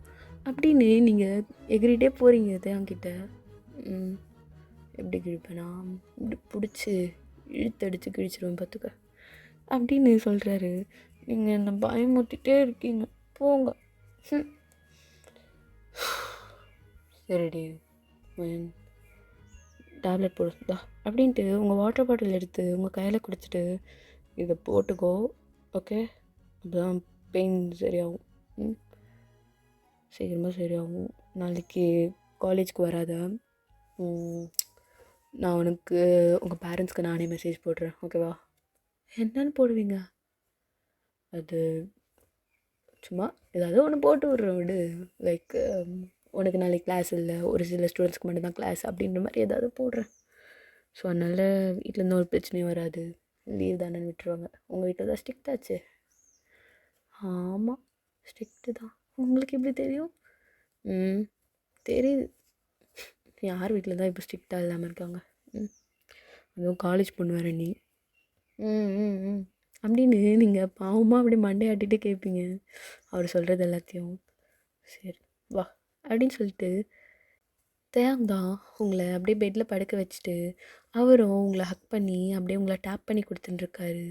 அப்படின்னு நீங்கள் எகிரிட்டே போகிறீங்க தேங்கிட்ட. எப்படி கிழிப்பேனா? இப்படி பிடிச்சி இழுத்தடிச்சு கிழிச்சிருவேன் பார்த்துக்க அப்படின்னு சொல்கிறாரு. நீங்கள் என்னை பயமுறுத்திட்டே இருக்கீங்க, போங்க. சரிடி, டேப்லெட் போடுதா அப்படின்ட்டு உங்கள் வாட்டர் பாட்டில் எடுத்து உங்கள் கையில் கொடுத்துட்டு இதை போட்டுக்கோ, ஓகே? அப்போதான் பெயின் சரியாகும். சீக்கிரமாக சரியாகும். நாளைக்கு காலேஜ்க்கு வராத. நான் உனக்கு உங்கள் பேரண்ட்ஸ்க்கு நானே மெசேஜ் போடுறேன், ஓகேவா? என்னன்னு போடுவீங்க? அது சும்மா ஏதாவது ஒன்று போட்டு விட்றேன் விடு. லைக் உனக்கு நாளைக்கு கிளாஸ் இல்லை, ஒரு சில ஸ்டூடெண்ட்ஸ்க்கு மட்டும்தான் கிளாஸ் அப்படின்ற மாதிரி ஏதாவது போடுறேன். ஸோ அதனால் வீட்டிலேருந்து ஒரு பிரச்சனையும் வராது, லீவ் தானேன்னு விட்டுருவாங்க. உங்கள் வீட்டில் தான் ஸ்ட்ரிக்ட் ஆச்சு. ஆமாம், ஸ்ட்ரிக்ட்டு தான். உங்களுக்கு எப்படி தெரியும்? தெரியுது. யார் வீட்டில் தான் இப்போ ஸ்ட்ரிக்டாக இல்லாமல் இருக்காங்க? அதுவும் காலேஜ் பொண்ணு வேறு நீ. அப்படின்னு நீங்கள் பாவமாக அப்படி மண்டையாட்டிகிட்டே கேட்பீங்க அவர் சொல்கிறது எல்லாத்தையும். சரி வா அப்படின்னு சொல்லிட்டு தேயாங் தான் உங்களை அப்படியே பெட்டில் படுக்க வச்சுட்டு அவரும் உங்களை ஹக் பண்ணி அப்படியே உங்களை டேப் பண்ணி கொடுத்துட்டுருக்காரு.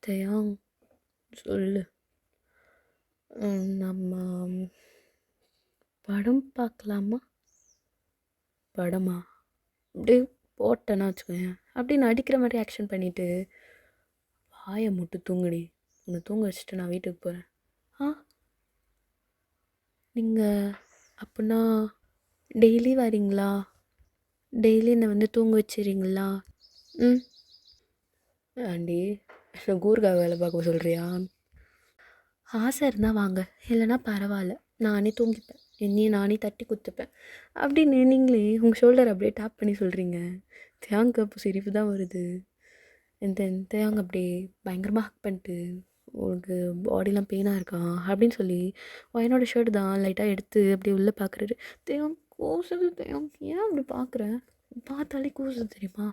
தேயாங் சொல்லு, நம்ம படம் பார்க்கலாமா? படமா? அப்படியே போட்டேன்னா வச்சுக்கோங்க அப்படின்னு அடிக்கிற மாதிரி ஆக்ஷன் பண்ணிவிட்டு வாயை மட்டும் தூங்குடி, உன்னை தூங்க வச்சுட்டு நான் வீட்டுக்கு போகிறேன். நீங்கள் அப்படின்னா டெய்லி வரீங்களா? டெய்லி என்னை வந்து தூங்க வச்சுறீங்களா? ஆண்டி கூர்காக வேலை பார்க்க சொல்கிறியா? ஆசை இருந்தால் வாங்க, இல்லைன்னா பரவாயில்ல, நானே தூங்கிப்பேன், என்னையே நானே தட்டி குத்துப்பேன் அப்படின்னு நீங்களே உங்கள் ஷோல்டர் அப்படியே டேப் பண்ணி சொல்கிறீங்க. தேங்க் அப்போ சிரிப்பு தான் வருது. தேங்க் அப்படியே பயங்கரமாக ஹக் பண்ணிட்டு உனக்கு பாடிலாம் பெயினாக இருக்கா அப்படின்னு சொல்லி என்னோட ஷர்ட் தான் லைட்டாக எடுத்து அப்படியே உள்ளே பார்க்குறாரு. தேவம் கூசுது. தேவம் ஏன் அப்படி பார்க்குறேன்? பார்த்தாலே கூசுது தெரியுமா?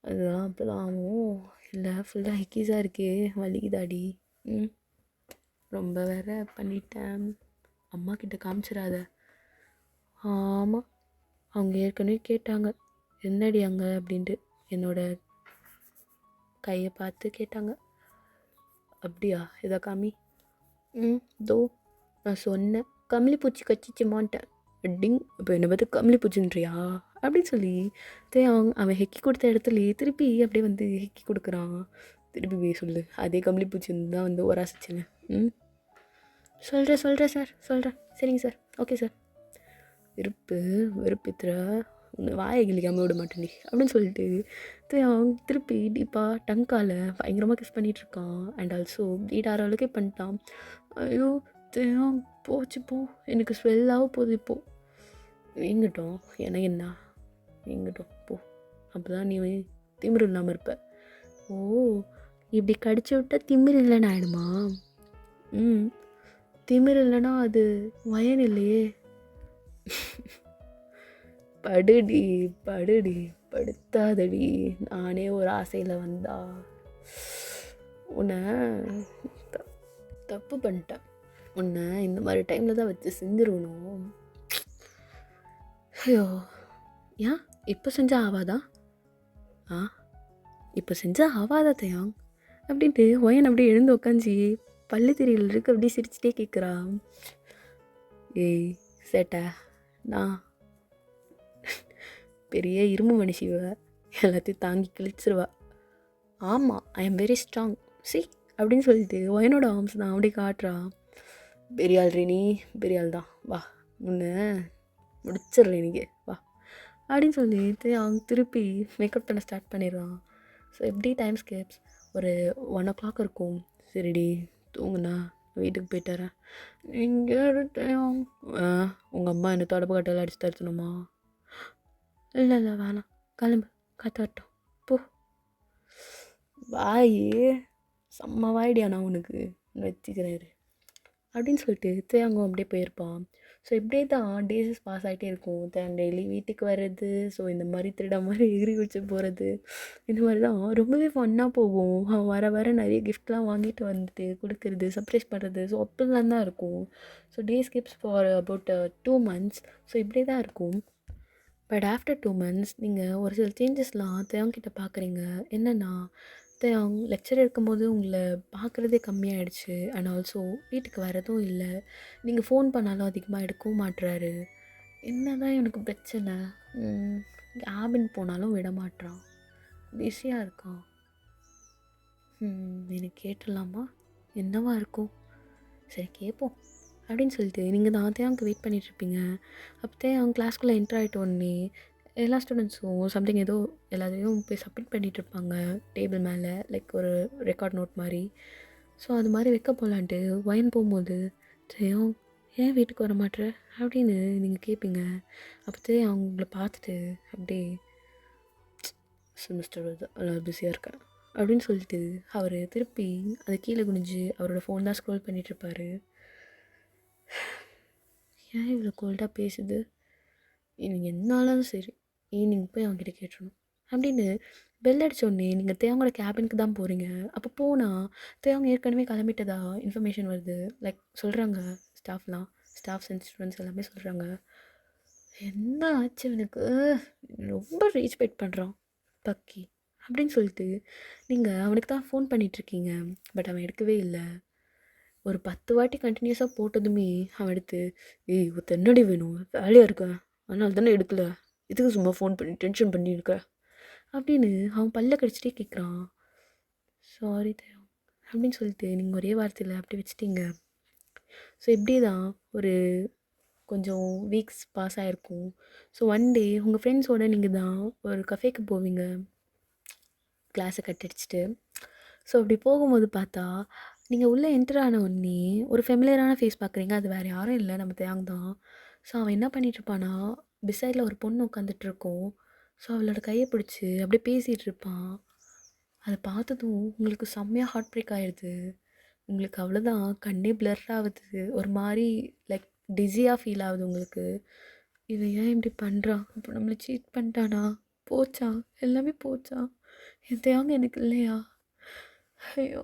அதுதான் அப்போ தான் ஆகும். இல்லை ஃபுல்லாக ஹிக்கீஸாக இருக்கே, வலிக்குதாடி. ரொம்ப வேற பண்ணிட்டேன். அம்மா கிட்ட காமிச்சிடாத. ஆமாம், அவங்க ஏற்கனவே கேட்டாங்க என்னடி அங்கே அப்படின்ட்டு, என்னோட கையை பார்த்து கேட்டாங்க. அப்படியா? இதை காமி. தோ நான் சொன்னேன் கம்லி பூச்சி கச்சிச்சுமான்ட்டேன். டிங், இப்போ என்னை பார்த்து கம்லி பூச்சின்றியா அப்படின்னு சொல்லி அவன் ஹெக்கி கொடுத்த இடத்துலையே திருப்பி அப்படியே வந்து ஹெக்கி கொடுக்குறான். திருப்பி போய் சொல்லு அதே கம்லி பூச்சின்னு தான் வந்து ஒராசிச்சுங்க. சொல்கிறேன் சார், சொல்கிறேன். சரிங்க சார், ஓகே சார். வெறுப்பித்துற உன்னை வாயை கிளிக்காமல் விட மாட்டேன்டி அப்படின்னு சொல்லிட்டு திருப்பி டீப்பாக டங்கால் பயங்கரமாக கிஸ் பண்ணிகிட்ருக்கான். அண்ட் ஆல்சோ பீட் ஆகிற அளவுக்கே பண்ணிட்டான். ஐயோ போச்சு போ, எனக்கு ஸ்வெல்லாக போகுது இப்போது. வீங்கட்டும், எனக்கு என்ன, வீங்கட்டும் போ, அப்போ தான் நீ திமிரு இல்லாமல் இருப்ப. ஓ, இப்படி கடிச்சு விட்டால் திமிரு இல்லைன்னு ஆகிடுமா? திமிரு இல்லைன்னா அது வயன் இல்லையே. படுடி படுத்தாதடி, நானே ஒரு ஆசையில் வந்தா உன்னை தப்பு பண்ணிட்டேன். உன்னை இந்த மாதிரி டைமில் தான் வச்சு செஞ்சிருவணும். ஐயோ, ஏன் இப்போ செஞ்சால் ஆவாதா? ஆ, இப்போ செஞ்சால் ஆவாதா தயாங் அப்படின்ட்டு ஒயன் அப்படியே எழுந்து உக்காஞ்சி பள்ளி தெரியல இருக்கு அப்படியே சிரிச்சிட்டே கேட்குறா. ஏய் சேட்டா, நான் பெரிய இரும்பு மனுஷிவ, எல்லாத்தையும் தாங்கி கிழிச்சிருவா. ஆமாம், I am very strong C அப்படின்னு சொல்லிட்டு ஒயனோட ஆர்ம்ஸ் தான் அப்படி காட்டுறா. பெரிய ஆள் ரீனி, பெரிய ஆள் தான், வா முன்ன முடிச்சிடல இன்னைக்கு வா அப்படின்னு சொல்லிட்டு அவங்க திருப்பி மேக்கப் பண்ண ஸ்டார்ட் பண்ணிடுறான். ஸோ எப்படி டைம் ஸ்கேப்ஸ் ஒரு 1 o'clock இருக்கும். சரிடி தூங்குண்ணா, வீட்டுக்கு போயிட்டாரேன். இங்கே உங்கள் அம்மா என்ன தொடப்பு கட்டையில் அடிச்சு தரத்துணுமா? இல்லை இல்லை வேணாம், கிளம்பு, காற்று வரட்டும் போ. வாய் செம்ம வாய்டியா, நான் உனக்கு வச்சுக்கிறேன் அப்படின்னு சொல்லிட்டு தேங்கும் அப்படியே போயிருப்பான். ஸோ இப்படியே தான் டேஸஸ் பாஸ் ஆகிட்டே இருக்கும். டெய்லி வீட்டுக்கு வர்றது, ஸோ இந்த மாதிரி திருட மாதிரி எகிரி வச்சு போகிறது, இந்த மாதிரி தான் ரொம்பவே ஃபன்னாக போகும். அவன் வர வர நிறைய கிஃப்ட்லாம் வாங்கிட்டு வந்துட்டு கொடுக்குறது, சர்ப்ரைஸ் பண்ணுறது, ஸோ அப்படிலாம் தான் இருக்கும். So day Schiff's for about 2 months. So இப்படியே தான் இருக்கும். பட் ஆஃப்டர் 2 months நீங்கள் ஒரு சில சேஞ்சஸ்லாம் தேவங்கிட்ட பார்க்குறீங்க. என்னென்னா, தேவங் லெக்சர் எடுக்கும்போது உங்களை பார்க்குறதே கம்மியாயிடுச்சு. அண்ட் ஆல்சோ வீட்டுக்கு வரதும் இல்லை. நீங்கள் ஃபோன் பண்ணாலும் அதிகமாக எடுக்கவும் மாட்டுறாரு. என்ன தான் எனக்கு பிரச்சனை? கேபின் போனாலும் விட மாட்றான், பிஸியாக இருக்கான். எனக்கு கேட்டுடலாமா? என்னவா இருக்கும்? சரி கேட்போம் அப்படின்னு சொல்லிட்டு நீங்கள் தான் தேவங்க வெயிட் பண்ணிகிட்ருப்பீங்க. அப்போதே அவங்க கிளாஸ்க்குள்ளே என்ட்ரு ஆகிட்ட உடனே எல்லா ஸ்டூடெண்ட்ஸும் சம்திங் ஏதோ எல்லாத்தையும் போய் சப்மிட் பண்ணிகிட்ருப்பாங்க டேபிள் மேலே, லைக் ஒரு ரெக்கார்ட் நோட் மாதிரி. ஸோ அது மாதிரி வைக்க போகலான்ட்டு ஒயன் போகும்போது, ஜெயம் ஏன் வீட்டுக்கு வர மாட்டேற அப்படின்னு நீங்கள் கேட்பீங்க. அப்போதே அவங்கள பார்த்துட்டு அப்படியே செமஸ்டர் வருது, எல்லாம் பிஸியாக இருக்கேன் அப்படின்னு சொல்லிட்டு அவர் திருப்பி அதை கீழே குனிஞ்சு அவரோட ஃபோன் தான் ஸ்க்ரோல் பண்ணிகிட்ருப்பாரு. ஏன் இவ்வளோ கோல்டாக பேசுது? நீங்கள் என்னாலும் சரி ஈவினிங் போய் அவங்ககிட்ட கேட்டுருணும் அப்படின்னு பெல் அடித்தோடனே நீங்கள் தேவங்களோட கேபினுக்கு தான் போகிறீங்க. அப்போ போனால் தேவங்க ஏற்கனவே கிளம்பிட்டதா இன்ஃபர்மேஷன் வருது. லைக் சொல்கிறாங்க ஸ்டாஃப்ஸ் அண்ட் ஸ்டூடெண்ட்ஸ் எல்லாமே சொல்கிறாங்க. என்ன ஆச்சு எனக்கு, ரொம்ப ரீச் பெயிட் பண்ணுறான் பக்கி அப்படின்னு சொல்லிட்டு நீங்கள் அவனுக்கு தான் ஃபோன் பண்ணிகிட்ருக்கீங்க. பட் அவன் எடுக்கவே இல்லை. ஒரு 10 வாட்டி கண்டினியூஸாக போட்டதுமே அவன் எடுத்து, ஏய் ஒருத்த என்னடி வேணும், வேலையாக இருக்கேன் அதனால தானே எடுக்கல, இதுக்கு சும்மா ஃபோன் பண்ணி டென்ஷன் பண்ணியிருக்க அப்படின்னு அவன் பல்ல கடிச்சிட்டே கேட்குறான். சாரி தேவ் அப்படின்னு சொல்லிட்டு நீங்கள் ஒரே வார்த்தையில் அப்படி வச்சுட்டீங்க. ஸோ இப்படி தான் ஒரு கொஞ்சம் வீக்ஸ் பாஸ் ஆகிருக்கும். ஸோ ஒன் டே உங்கள் ஃப்ரெண்ட்ஸோடு நீங்கள் தான் ஒரு கஃபேக்கு போவீங்க கிளாஸை கட் அடிச்சுட்டு. ஸோ அப்படி போகும்போது பார்த்தா நீங்கள் உள்ளே என்டர் ஆன உடனே ஒரு ஃபெமிலியரான ஃபேஸ் பார்க்குறீங்க. அது வேறு யாரும் இல்லை, நம்ம தேங் தான். ஸோ அவன் என்ன பண்ணிகிட்ருப்பானா, பிசைடில் ஒரு பொண்ணு உட்காந்துட்ருக்கோம். ஸோ அவளோட கையை பிடிச்சி அப்படியே பேசிகிட்டு இருப்பான். அதை பார்த்ததும் உங்களுக்கு செம்மையாக ஹார்ட் பிரேக் ஆகிடுது. உங்களுக்கு அவ்வளோதான், கண்ணே பிளர் ஆகுது, ஒரு மாதிரி லைக் டிஸியாக ஃபீல் ஆகுது உங்களுக்கு. இவன் ஏன் இப்படி பண்ணுறான், இப்போ நம்மளை சீட் பண்ணிட்டானா, போச்சா எல்லாமே போச்சா, என் தேவங்க எனக்கு இல்லையா, ஐயோ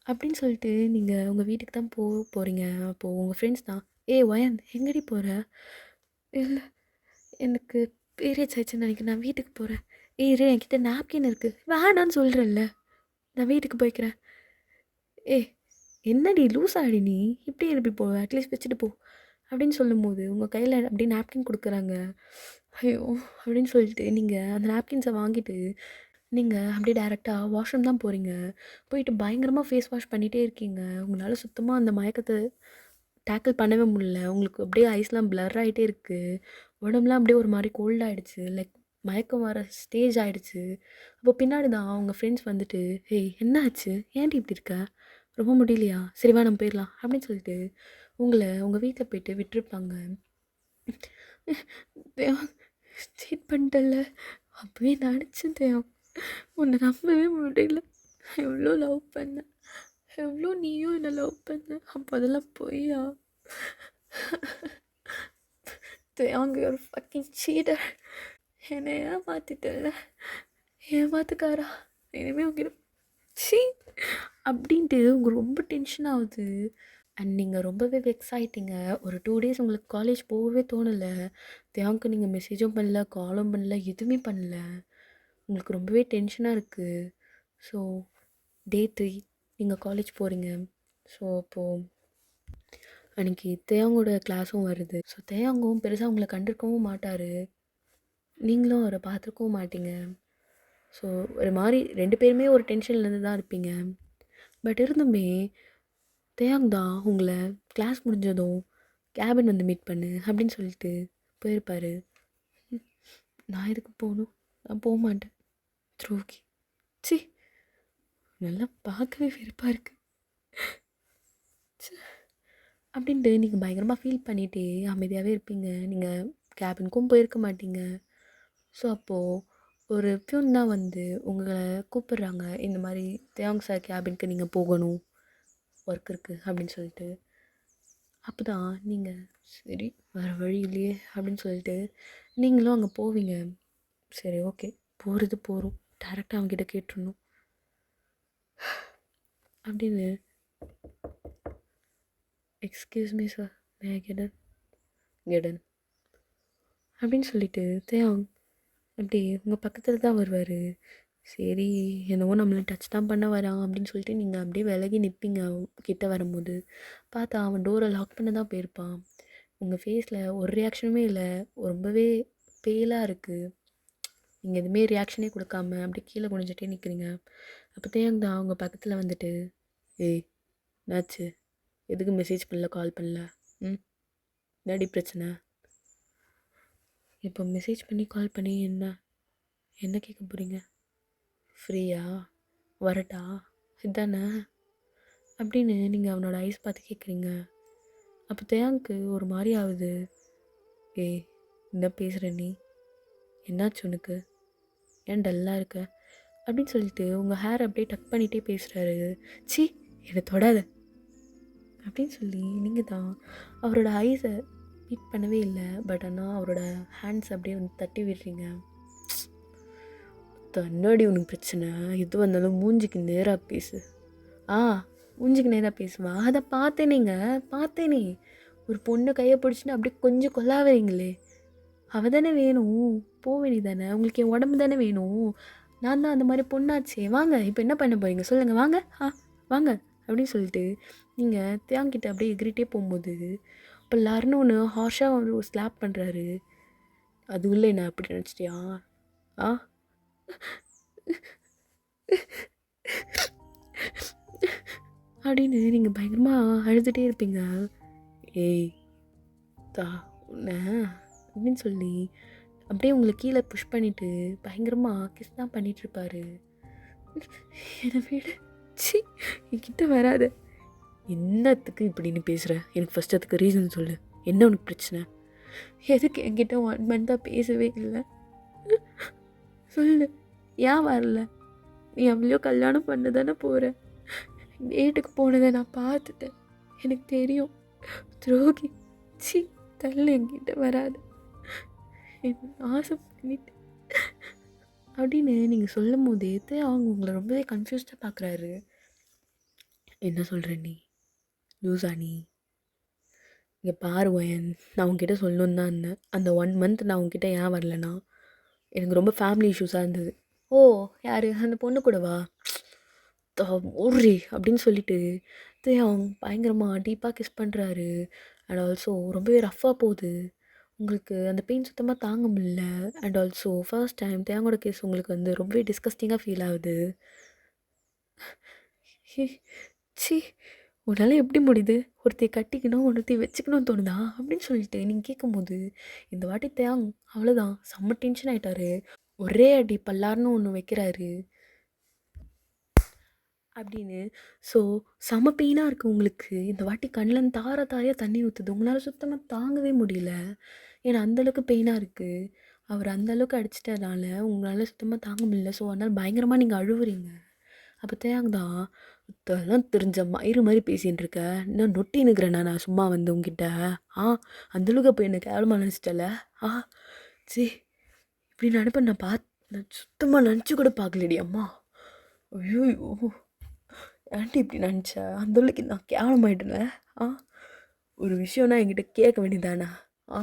அப்படின்னு சொல்லிட்டு நீங்கள் உங்கள் வீட்டுக்கு தான் போகிறீங்க. அப்போது உங்கள் ஃப்ரெண்ட்ஸ் தான், ஒயன் எங்கடி போகிற? இல்லை எனக்கு பீரியட்ஸ் ஆயிடுச்சுன்னு நினைக்கிறேன், நான் வீட்டுக்கு போகிறேன். இரு என்கிட்ட நாப்கின் இருக்குது, வேணான்னு சொல்கிறேன்ல, நான் வீட்டுக்கு போய்க்கிறேன். என்னடி லூஸ் ஆடி நீ, இப்படி எப்படி போவ, அட்லீஸ்ட் வச்சுட்டு போ அப்படின்னு சொல்லும்போது உங்கள் கையில் அப்படியே நாப்கின் கொடுக்குறாங்க. ஐயோ அப்படின்னு சொல்லிட்டு நீங்கள் அந்த நாப்கின்ஸை வாங்கிட்டு நீங்கள் அப்படியே டேரெக்டாக வாஷ்ரூம் தான் போகிறீங்க. போயிட்டு பயங்கரமாக ஃபேஸ் வாஷ் பண்ணிகிட்டே இருக்கீங்க. உங்களால் சுத்தமாக அந்த மயக்கத்தை டேக்கிள் பண்ணவே முடியல. உங்களுக்கு அப்படியே ஐஸ்லாம் பிளர் ஆகிட்டே இருக்குது. உடம்புலாம் அப்படியே ஒரு மாதிரி கோல்ட் ஆகிடுச்சு, லைக் மயக்கம் வர ஸ்டேஜ் ஆகிடுச்சு. அப்போ பின்னாடி தான் அவங்க ஃப்ரெண்ட்ஸ் வந்துட்டு, என்ன ஆச்சு, ஏன்டி இப்படி இருக்க, ரொம்ப முடியலையா, சரி வா நம்ம போயிடலாம் அப்படின்னு சொல்லிட்டு உங்களை உங்கள் வீட்டில் போயிட்டு விட்டுருப்பாங்க. தேவ் சீட் பண்ணிட்டல, அப்பவே நினச்சேன் தேவ், உன்னை நம்பவே முடியல. எவ்வளோ லவ் பண்ண, எவ்வளோ நீயும் என்னை லவ் பண்ண, அப்போ அதெல்லாம் பொய்யா? தேவங்க ஒரு ஃபக்கிங் சீட்டர், என்னை ஏமாத்திட்டல, ஏமாத்துக்காரா. இனிமேல் உங்ககிட்ட ச்சீ அப்படின்ட்டு உங்களுக்கு ரொம்ப டென்ஷன் ஆகுது. அண்ட் நீங்கள் ரொம்பவே வெக்ஸ் ஆகிட்டீங்க. ஒரு 2 டேஸ் உங்களுக்கு காலேஜ் போகவே தோணலை. தேங்க்கு நீங்கள் மெசேஜும் பண்ணல, காலும் பண்ணல, எதுவுமே பண்ணல. உங்களுக்கு ரொம்பவே டென்ஷனாக இருக்குது. ஸோ டே 3 நீங்கள் காலேஜ் போகிறீங்க. ஸோ அப்போது அன்றைக்கி தேயாங்கோட கிளாஸும் வருது. ஸோ தேயாங்கவும் பெருசாக உங்களை கண்டிருக்கவும் மாட்டார், நீங்களும் அவரை பார்த்துருக்கவும் மாட்டீங்க. ஸோ ஒரு மாதிரி 2 பேருமே ஒரு டென்ஷன்லேருந்து தான் இருப்பீங்க. பட் இருந்துமே தேயாங் தான் உங்களை கிளாஸ் முடிஞ்சதும் கேபின் வந்து மீட் பண்ணு அப்படின்னு சொல்லிட்டு போயிருப்பார். நான் எதுக்கு போகணும்? நான் போக மாட்டேன். துரோகி. சி நல்லா பார்க்கவே வெறுப்பாக இருக்குது அப்படின்ட்டு நீங்கள் பயங்கரமாக ஃபீல் பண்ணிகிட்டே அமைதியாகவே இருப்பீங்க. நீங்கள் கேபினுக்கும் போயிருக்க மாட்டீங்க. ஸோ அப்போது ஒரு பியூன் தான் வந்து உங்களை கூப்பிட்றாங்க, இந்த மாதிரி தேயாங் சார் கேபினுக்கு நீங்கள் போகணும், ஒர்க் இருக்குது அப்படின்னு சொல்லிட்டு. அப்போ தான் நீங்கள் சரி வேறு வழி இல்லையே அப்படின்னு சொல்லிட்டு நீங்களும் அங்கே போவீங்க. சரி ஓகே, போகிறது போகிறோம், டேரெக்டாக அவங்ககிட்ட கேட்டுருணும் அப்படின்னு. எக்ஸ்கியூஸ் மீ சார், மே ஐ கெடன் அப்படின்னு சொல்லிட்டு தேயாங் அப்படி உங்கள் பக்கத்தில் தான் வருவார். சரி என்னவோ நம்மளை டச் தான் பண்ண வரான் அப்படின்னு சொல்லிட்டு நீங்கள் அப்படியே விலகி நிற்பீங்க. கிட்ட வரும்போது பார்த்தா அவன் டோரை லாக் பண்ண தான் போயிருப்பான். உங்கள் ஃபேஸில் ஒரு ரியாக்ஷனுமே இல்லை, ரொம்பவே பேலாக இருக்குது. நீங்கள் எதுவுமே ரியாக்ஷனே கொடுக்காம அப்படி கீழே குனிஞ்சிட்டே நிற்கிறீங்க. அப்போ தேயாங் தான் அவங்க பக்கத்தில் வந்துட்டு, ஏய் என்னாச்சு, எதுக்கு மெசேஜ் பண்ணல, கால் பண்ணல, என்னடி பிரச்சனை? இப்போ மெசேஜ் பண்ணி கால் பண்ணி என்ன கேட்க போகிறீங்க? ஃப்ரீயா, வரட்டா, இதானே அப்படின்னு நீங்கள் அவனோட ஐஸ் பார்த்து கேட்குறீங்க. அப்போ தேயாங்க்கு ஒரு மாதிரி ஆகுது. ஏய் என்ன பேசுகிற நீ, என்னாச்சு உனக்கு, ஏன் டல்லாக இருக்க அப்படின்னு சொல்லிட்டு உங்கள் ஹேர் அப்படியே டக் பண்ணிகிட்டே பேசுகிறாரு. சி என்னை தொடாத அப்படின்னு சொல்லி நீங்கள் தான் அவரோட ஐஸை மீட் பண்ணவே இல்லை. பட் ஆனால் அவரோட ஹேண்ட்ஸ் அப்படியே வந்து தட்டி விடுறீங்க. தன்னாடி உனக்கு பிரச்சனை, எது வந்தாலும் மூஞ்சிக்கு நேராக பேசு. மூஞ்சிக்கு நேராக பேசுவா, அதை பார்த்தேனே. ஒரு பொண்ணு கையை பிடிச்சின்னு அப்படியே கொஞ்சம் கொல்லாவீங்களே, அவள் தானே வேணும், போவேணி தானே, உங்களுக்கு என் உடம்பு தானே வேணும், நான் தான் அந்த மாதிரி பொண்ணாச்சே, வாங்க இப்போ என்ன பண்ண போகிறீங்க சொல்லுங்கள், வாங்க வாங்க அப்படின்னு சொல்லிட்டு நீங்கள் தேங்கிட்ட அப்படியே எகிரிட்டே போகும்போது இப்போ எல்லாருன்னு ஒன்று ஹார்ஷாக ஒரு ஸ்லாப் பண்ணுறாரு. அது இல்லை என்ன அப்படி நினச்சிட்டியா? அப்படின்னு நீங்கள் பயங்கரமாக அழுதுகிட்டே இருப்பீங்க. ஏய் தா உன்ன அப்படின்னு சொல்லி அப்படியே உங்களை கீழே புஷ் பண்ணிவிட்டு பயங்கரமாக கிஸ் தான் பண்ணிகிட்ருப்பாரு. என்னை விட சி என்கிட்ட வராத. என்னத்துக்கு இப்படி நீ பேசுகிற? எனக்கு ஃபஸ்ட் அதுக்கு ரீசன் சொல்லு, என்ன உனக்கு பிரச்சனை? எதுக்கு என்கிட்ட 1 மந்த்தாக பேசவே இல்லை சொல்லு, ஏன் வரல? நீ அவ்வளோ கல்யாணம் பண்ண தானே போகிற, டேட்டுக்கு போனதை நான் பார்த்துட்டேன், எனக்கு தெரியும். துரோகி, சி தள்ள, என்கிட்ட வராது, என்ன ஆசை பண்ணிட்டு அப்படின்னு நீங்கள் சொல்லும் போதே அவங்க உங்களை ரொம்பவே கன்ஃபியூஸ்டாக பார்க்குறாரு. என்ன சொல்கிற நீ, லூஸா நீ? இங்கே பாரு ஒயன், நான் உங்ககிட்ட சொல்லணுன்னு தான் இருந்தேன். அந்த 1 மந்த் நான் உங்ககிட்ட ஏன் வரலன்னா, எனக்கு ரொம்ப ஃபேமிலி இஷ்யூஸாக இருந்தது. ஓ யார், அந்த பொண்ணு கூடவா? ஊர்ரி அப்படின்னு சொல்லிட்டு அவங்க பயங்கரமாக டீப்பாக கிஸ் பண்ணுறாரு. அண்ட் ஆல்சோ ரொம்பவே ரஃப்பாக போகுது. உங்களுக்கு அந்த பெயின் சுத்தமாக தாங்க முடியல. அண்ட் ஆல்சோ ஃபர்ஸ்ட் டைம் தேங்கோட கேஸ் உங்களுக்கு வந்து ரொம்பவே டிஸ்கஸ்டிங்காக ஃபீல் ஆகுது. சி உன்னால் எப்படி முடியுது, ஒருத்தையை கட்டிக்கணும் ஒருத்தையை வச்சுக்கணும்னு தோணுதா அப்படின்னு சொல்லிட்டு நீங்கள் கேட்கும்போது இந்த வாட்டி தேங் அவ்வளோதான் செம்ம டென்ஷன் ஆகிட்டாரு. ஒரே அடி பல்லார்னு ஒன்று வைக்கிறாரு அப்படின்னு. ஸோ செம பெயினாக இருக்குது உங்களுக்கு. இந்த வாட்டி கண்ணில் தாரையாக தண்ணி ஊற்றுது. உங்களால் சுத்தமாக தாங்கவே முடியல, ஏன்னா அந்தளவுக்கு பெயினாக இருக்குது. அவர் அந்தளவுக்கு அடிச்சிட்டதுனால உங்களால் சுத்தமாக தாங்க முடியல. ஸோ அதனால் பயங்கரமாக நீங்கள் அழுவுறீங்க. அப்போ தேயாங் தான், இதெல்லாம் தெரிஞ்ச மயிறு மாதிரி பேசின்னு இருக்க, இன்னும் நொட்டி நிற்கிறேண்ணா நான் சும்மா வந்து உங்ககிட்ட, அந்தளவுக்கு அப்போ என்னை கேவலமாக நினச்சிட்டல, சரி இப்படி நினைப்பேன் நான் சுத்தமாக நினச்சி கூட பார்க்கலடி அம்மா, ஐயோ ஏன்டி இப்படி நினச்சா அந்தளவுக்கு நான் கேவலமாயிட்டேன்ல? ஆ ஒரு விஷயம்னா என்கிட்ட கேட்க வேண்டியதானா? ஆ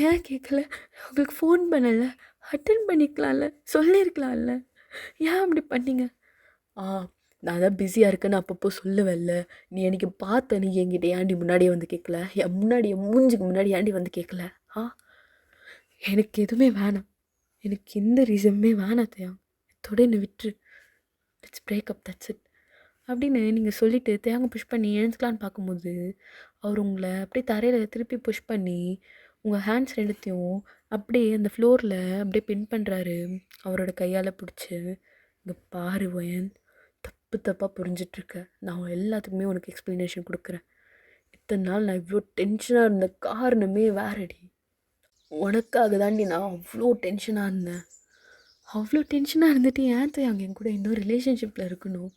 ஏன் கேட்கல? உங்களுக்கு ஃபோன் பண்ணல, அட்டன் பண்ணிக்கலாம்ல, சொல்லியிருக்கலாம்ல, ஏன் அப்படி பண்ணீங்க? ஆ நான் தான் பிஸியாக இருக்கேன்னு அப்பப்போ சொல்லுவேன்ல, நீ எனக்கு பார்த்த நீ என்கிட்ட ஏன்டி முன்னாடியே வந்து கேட்கல? என் முன்னாடி என் மூஞ்சுக்கு முன்னாடி ஏன்டி வந்து கேட்கல? ஆ எனக்கு எதுவுமே வேணாம், எனக்கு எந்த ரீசனுமே வேணாம் தயா, இதோட என்னை விட்டுரு, let's break up, that's it அப்படின்னு நீங்கள் சொல்லிவிட்டு தேங்க புஷ் பண்ணி எழுந்துக்கலான்னு பார்க்கும்போது அவர் உங்களை அப்படியே தரையில் திருப்பி புஷ் பண்ணி உங்கள் ஹேண்ட்ஸ் ரெண்டுத்தையும் அப்படியே அந்த ஃப்ளோரில் அப்படியே பின் பண்ணுறாரு அவரோட கையால் பிடிச்சி. இங்கே பாரு வயன், தப்பு தப்பாக புரிஞ்சிட்ருக்க, நான் எல்லாத்துக்குமே உனக்கு எக்ஸ்ப்ளனேஷன் கொடுக்குறேன். இத்தனை நாள் நான் இவ்வளோ டென்ஷனாக இருந்த காரணமே வேறடி, உனக்காக தாண்டி நான் அவ்வளோ டென்ஷனாக இருந்தேன். அவ்வளோ டென்ஷனாக இருந்துட்டு ஏன் அங்கே என் கூட இன்னும் ரிலேஷன்ஷிப்பில் இருக்கணும்?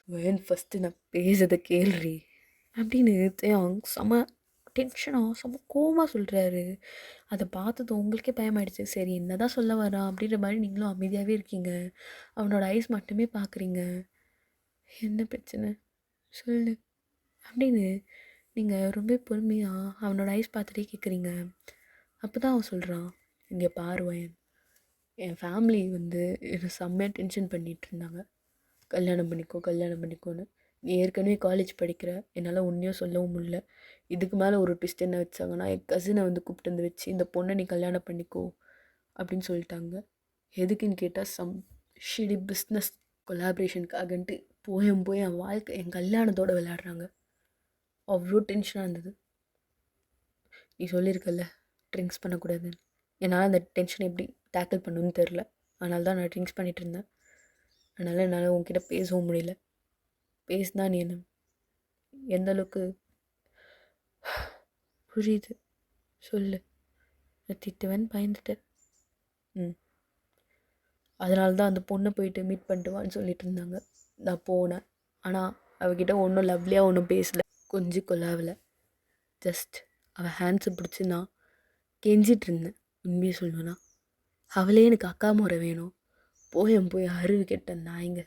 வேன் ஃபஸ்ட்டு நான் பேசுறதை கேள்றி அப்படின்னு தேவாங் செம டென்ஷனாக செம கோவமாக சொல்கிறாரு. அதை பார்த்தது உங்களுக்கே பயமாயிடுச்சு. சரி என்ன தான் சொல்ல வரான் அப்படின்ற மாதிரி நீங்களும் அமைதியாகவே இருக்கீங்க. அவனோட ஐஸ் மட்டுமே பார்க்குறீங்க. என்ன பிரச்சனை சொல்லு அப்படின்னு நீங்கள் ரொம்ப பொறுமையாக அவனோட ஐஸ் பார்த்துட்டே கேட்குறீங்க. அப்போ தான் அவன் சொல்கிறான், இங்கே பாருவேன், என் ஃபேமிலி வந்து என்னை செம்மையாக டென்ஷன் பண்ணிகிட்டு இருந்தாங்க. கல்யாணம் பண்ணிக்கோ கல்யாணம் பண்ணிக்கோன்னு. நீ ஏற்கனவே காலேஜ் படிக்கிற, என்னால் உண்மையாக சொல்லவும் முடியல. இதுக்கு மேலே ஒரு ட்விஸ்ட் என்ன வச்சாங்கன்னா, என் கசினை வந்து கூப்பிட்டு வந்து வச்சு இந்த பொண்ணை நீ கல்யாணம் பண்ணிக்கோ அப்படின்னு சொல்லிட்டாங்க. எதுக்குன்னு கேட்டால் ஷிடி பிஸ்னஸ் கொலாபரேஷனுக்காகன்ட்டு போய் என் வாழ்க்கை என் கல்யாணத்தோடு விளையாடுறாங்க. அவ்வளோ டென்ஷனாக இருந்தது. நீ சொல்லியிருக்கல ட்ரிங்க்ஸ் பண்ணக்கூடாதுன்னு, என்னால் அந்த டென்ஷனை எப்படி டேக்கிள் பண்ணணுன்னு தெரில. அதனால தான் நான் ட்ரிங்க்ஸ் பண்ணிகிட்டு இருந்தேன். அதனால் என்னால் உன்கிட்ட பேசவும் முடியல. பேசினா நீ என்ன எந்த அளவுக்கு புரியுது சொல்லு, நான் திட்டுவேன்னு பயந்துட்டேன். அதனால தான் அந்த பொண்ணை போயிட்டு மீட் பண்ணிட்டு வான்னு சொல்லிட்டு இருந்தாங்க. நான் போனேன், ஆனால் அவகிட்ட ஒன்றும் லவ்லியாக ஒன்றும் பேசலை, கொஞ்சம் கொல்லாவில். ஜஸ்ட் அவள் ஹேண்ட்ஸை பிடிச்சி நான் கெஞ்சிட்டு இருந்தேன். உண்மையை சொல்லணுன்னா அவளே எனக்கு அக்கா முறை வேணும். போய் அறிவு கெட்ட நாய்ங்க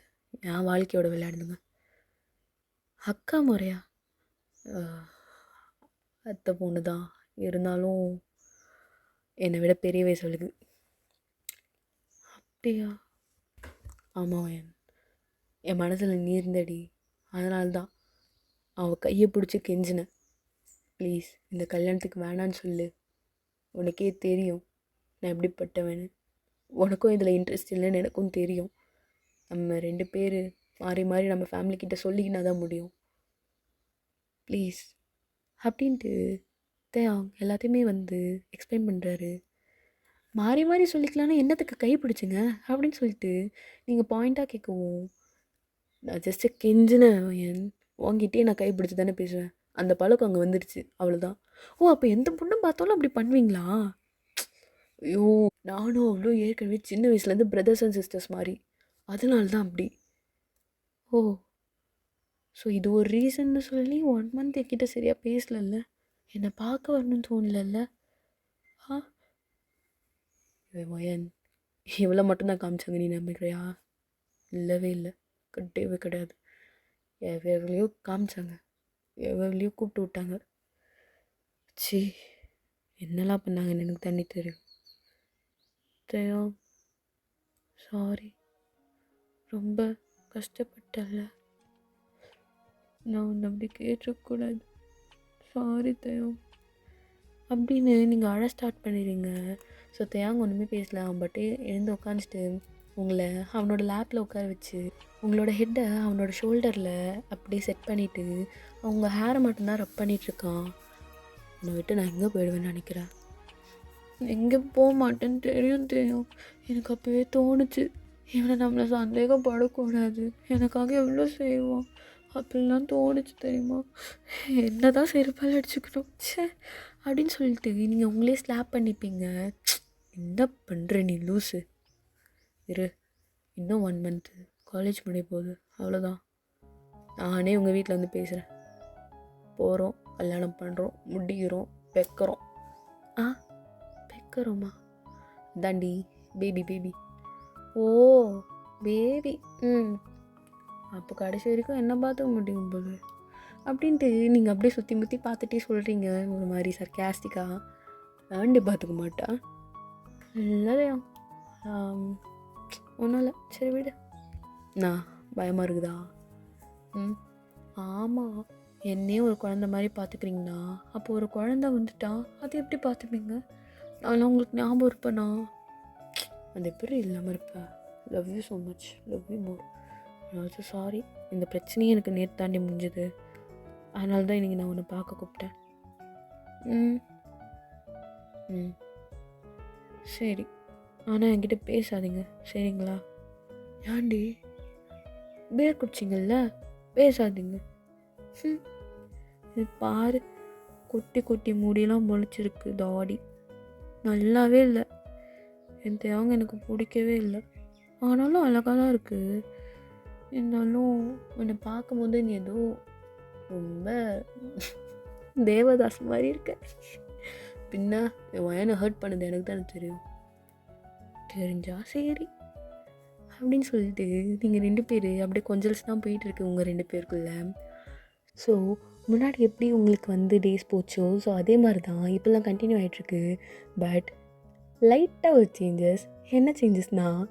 என் வாழ்க்கையோட விளையாடுதுங்க. அக்கா முறையா? அத்தை பொண்ணு தான், இருந்தாலும் என்னை விட பெரிய வயசு அவளுக்கு. அப்படியா? ஆமாம், என் மனசில் நீர்ந்தடி. அதனால்தான் அவள் கையை பிடிச்சி கெஞ்சினேன், ப்ளீஸ் இந்த கல்யாணத்துக்கு வேணான்னு சொல்லு, உனக்கே தெரியும் நான் எப்படிப்பட்டவன்னு, உனக்கும் இதில் இன்ட்ரெஸ்ட் இல்லைன்னு எனக்கும் தெரியும். நம்ம 2 பேர் மாறி மாறி நம்ம ஃபேமிலிக்கிட்ட சொல்லிக்கினா தான் முடியும், ப்ளீஸ் அப்படின்ட்டு தேவாங் எல்லாத்தையுமே வந்து எக்ஸ்பிளைன் பண்ணுறாரு. மாறி மாறி சொல்லிக்கலான்னா என்னத்துக்கு கை பிடிச்சிங்க அப்படின்னு சொல்லிட்டு நீங்கள் பாயிண்ட்டாக கேட்கவும், நான் ஜஸ்ட்டு கெஞ்சினேன் வாங்கிட்டே நான் கை பிடிச்சி தானே பேசுவேன், அந்த பழக்கம் அங்கே வந்துடுச்சு, அவ்வளோதான். ஓ அப்போ எந்த பொண்ணும் பார்த்தாலும் அப்படி பண்ணுவீங்களா? ஐயோ, நானும் அவ்வளோ ஏற்கனவே சின்ன வயசுலேருந்து பிரதர்ஸ் அண்ட் சிஸ்டர்ஸ் மாதிரி, அதனால தான் அப்படி. ஓ ஸோ இது ஒரு ரீசன்னு சொல்லி 1 மந்த் என்கிட்ட சரியாக பேசலல்ல, என்னை பார்க்க வரணும்னு தோணலல்ல? ஆ வயன் இவ்வளோ மட்டும்தான் காமிச்சாங்க, நீ நம்பிக்கிறியா? இல்லவே இல்லை, கிடையவே கிடையாது. எவ்வளோ காமிச்சாங்க, எவ்வளோ கூப்பிட்டு விட்டாங்க. சி என்னெல்லாம் பண்ணாங்கன்னு எனக்கு தண்ணி தெரியும். தயா சாரி, ரொம்ப கஷ்டப்பட்டல, நான் உன்னை அப்படி கேட்டுக்கூடாது, சாரி தயா அப்படின்னு நீங்கள் அழ ஸ்டார்ட் பண்ணிடுங்க. ஸோ தயாங்க ஒன்றுமே பேசலாம், பட்டு எழுந்து உட்காந்துட்டு உங்களை அவனோட லேப்பில் உட்கார வச்சு உங்களோட ஹெட்டை அவனோட ஷோல்டரில் அப்படியே செட் பண்ணிவிட்டு அவங்க ஹேரை மட்டும்தான் ரப் பண்ணிகிட்ருக்கான். உன்னை விட்டு நான் எங்கே போயிடுவேன்னு நினைக்கிறேன்? எங்கே போக மாட்டேன்னு தெரியும். எனக்கு அப்போவே தோணுச்சு, இவனை நம்மளை சந்தேகப்படக்கூடாது, எனக்காக எவ்வளோ செய்வான் அப்படிலாம் தோணுச்சு தெரியுமா? என்ன தான் செருப்பால் அடிச்சுக்கணும் சே அப்படின்னு சொல்லிட்டு நீங்கள் உங்களே ஸ்லாப் பண்ணிப்பீங்க. என்ன பண்ணுற நீ லூஸு? இரு, இன்னும் 1 மந்த்து காலேஜ் முடிய போகுது, அவ்வளோதான். நானே உங்கள் வீட்டில் வந்து பேசுகிறேன், போகிறோம், கல்யாணம் பண்ணுறோம், முடிக்கிறோம், வைக்கிறோம். வைக்கிறோமா? தாண்டி பேபி. ஓ பேபி, அப்போ கடைசி வரைக்கும் என்ன பார்த்துக்க மாட்டீங்க போல அப்படின்ட்டு நீங்கள் அப்படியே சுற்றி முற்றி பார்த்துட்டே சொல்கிறீங்க ஒரு மாதிரி சர்க்காஸ்டிக்காக. வேண்டி பார்த்துக்க மாட்டா இல்லையா? ஒன்றும் இல்லை, சரி விடு. நான் பயமாக இருக்குதா? ஆமாம், என்னையே ஒரு குழந்த மாதிரி பார்த்துக்கிறீங்கண்ணா. அப்போ ஒரு குழந்த வந்துட்டா அது எப்படி பார்த்துப்பீங்க? நான் உங்களுக்கு ஞாபகம் இருப்பேண்ணா. அந்த எப்படி இல்லாமல் இருப்பேன். Love you so much, love you more. Also sorry, இந்த பிரச்சனையும் எனக்கு நேற்று தாண்டி முடிஞ்சது. அதனால தான் இன்றைக்கி நான் உன்னை பார்க்க கூப்பிட்டேன். சரி, ஆனால் என்கிட்ட பேசாதீங்க சரிங்களா? ஏன்டி? பேர் குடிச்சிங்கல்ல, பேசாதீங்க. இது பாரு, குட்டி குட்டி முடியெல்லாம் முளைச்சிருக்கு, தாடி நல்லாவே இல்லை. என் தேவங்க எனக்கு பிடிக்கவே இல்லை. ஆனாலும் அழகாக தான் இருக்குது. இருந்தாலும் என்னை பார்க்கும்போது நீ ஏதோ ரொம்ப தேவதாஸ் மாதிரி இருக்க. பின்ன என் வயனை ஹர்ட் பண்ணது எனக்கு தானே தெரியும். தெரிஞ்சா சரி அப்படின்னு சொல்லிட்டு நீங்கள் 2 பேர் அப்படியே கொஞ்சல்ஸ் தான் போயிட்டுருக்கு உங்கள் 2 பேருக்குள்ள. ஸோ முன்னாடி எப்படி உங்களுக்கு வந்து டேஸ் போச்சோ, ஸோ அதே மாதிரி தான் இப்போல்லாம் கண்டினியூ ஆகிட்டுருக்கு. பட் லைட்டாக ஒரு சேஞ்சஸ். என்ன சேஞ்சஸ்னால்,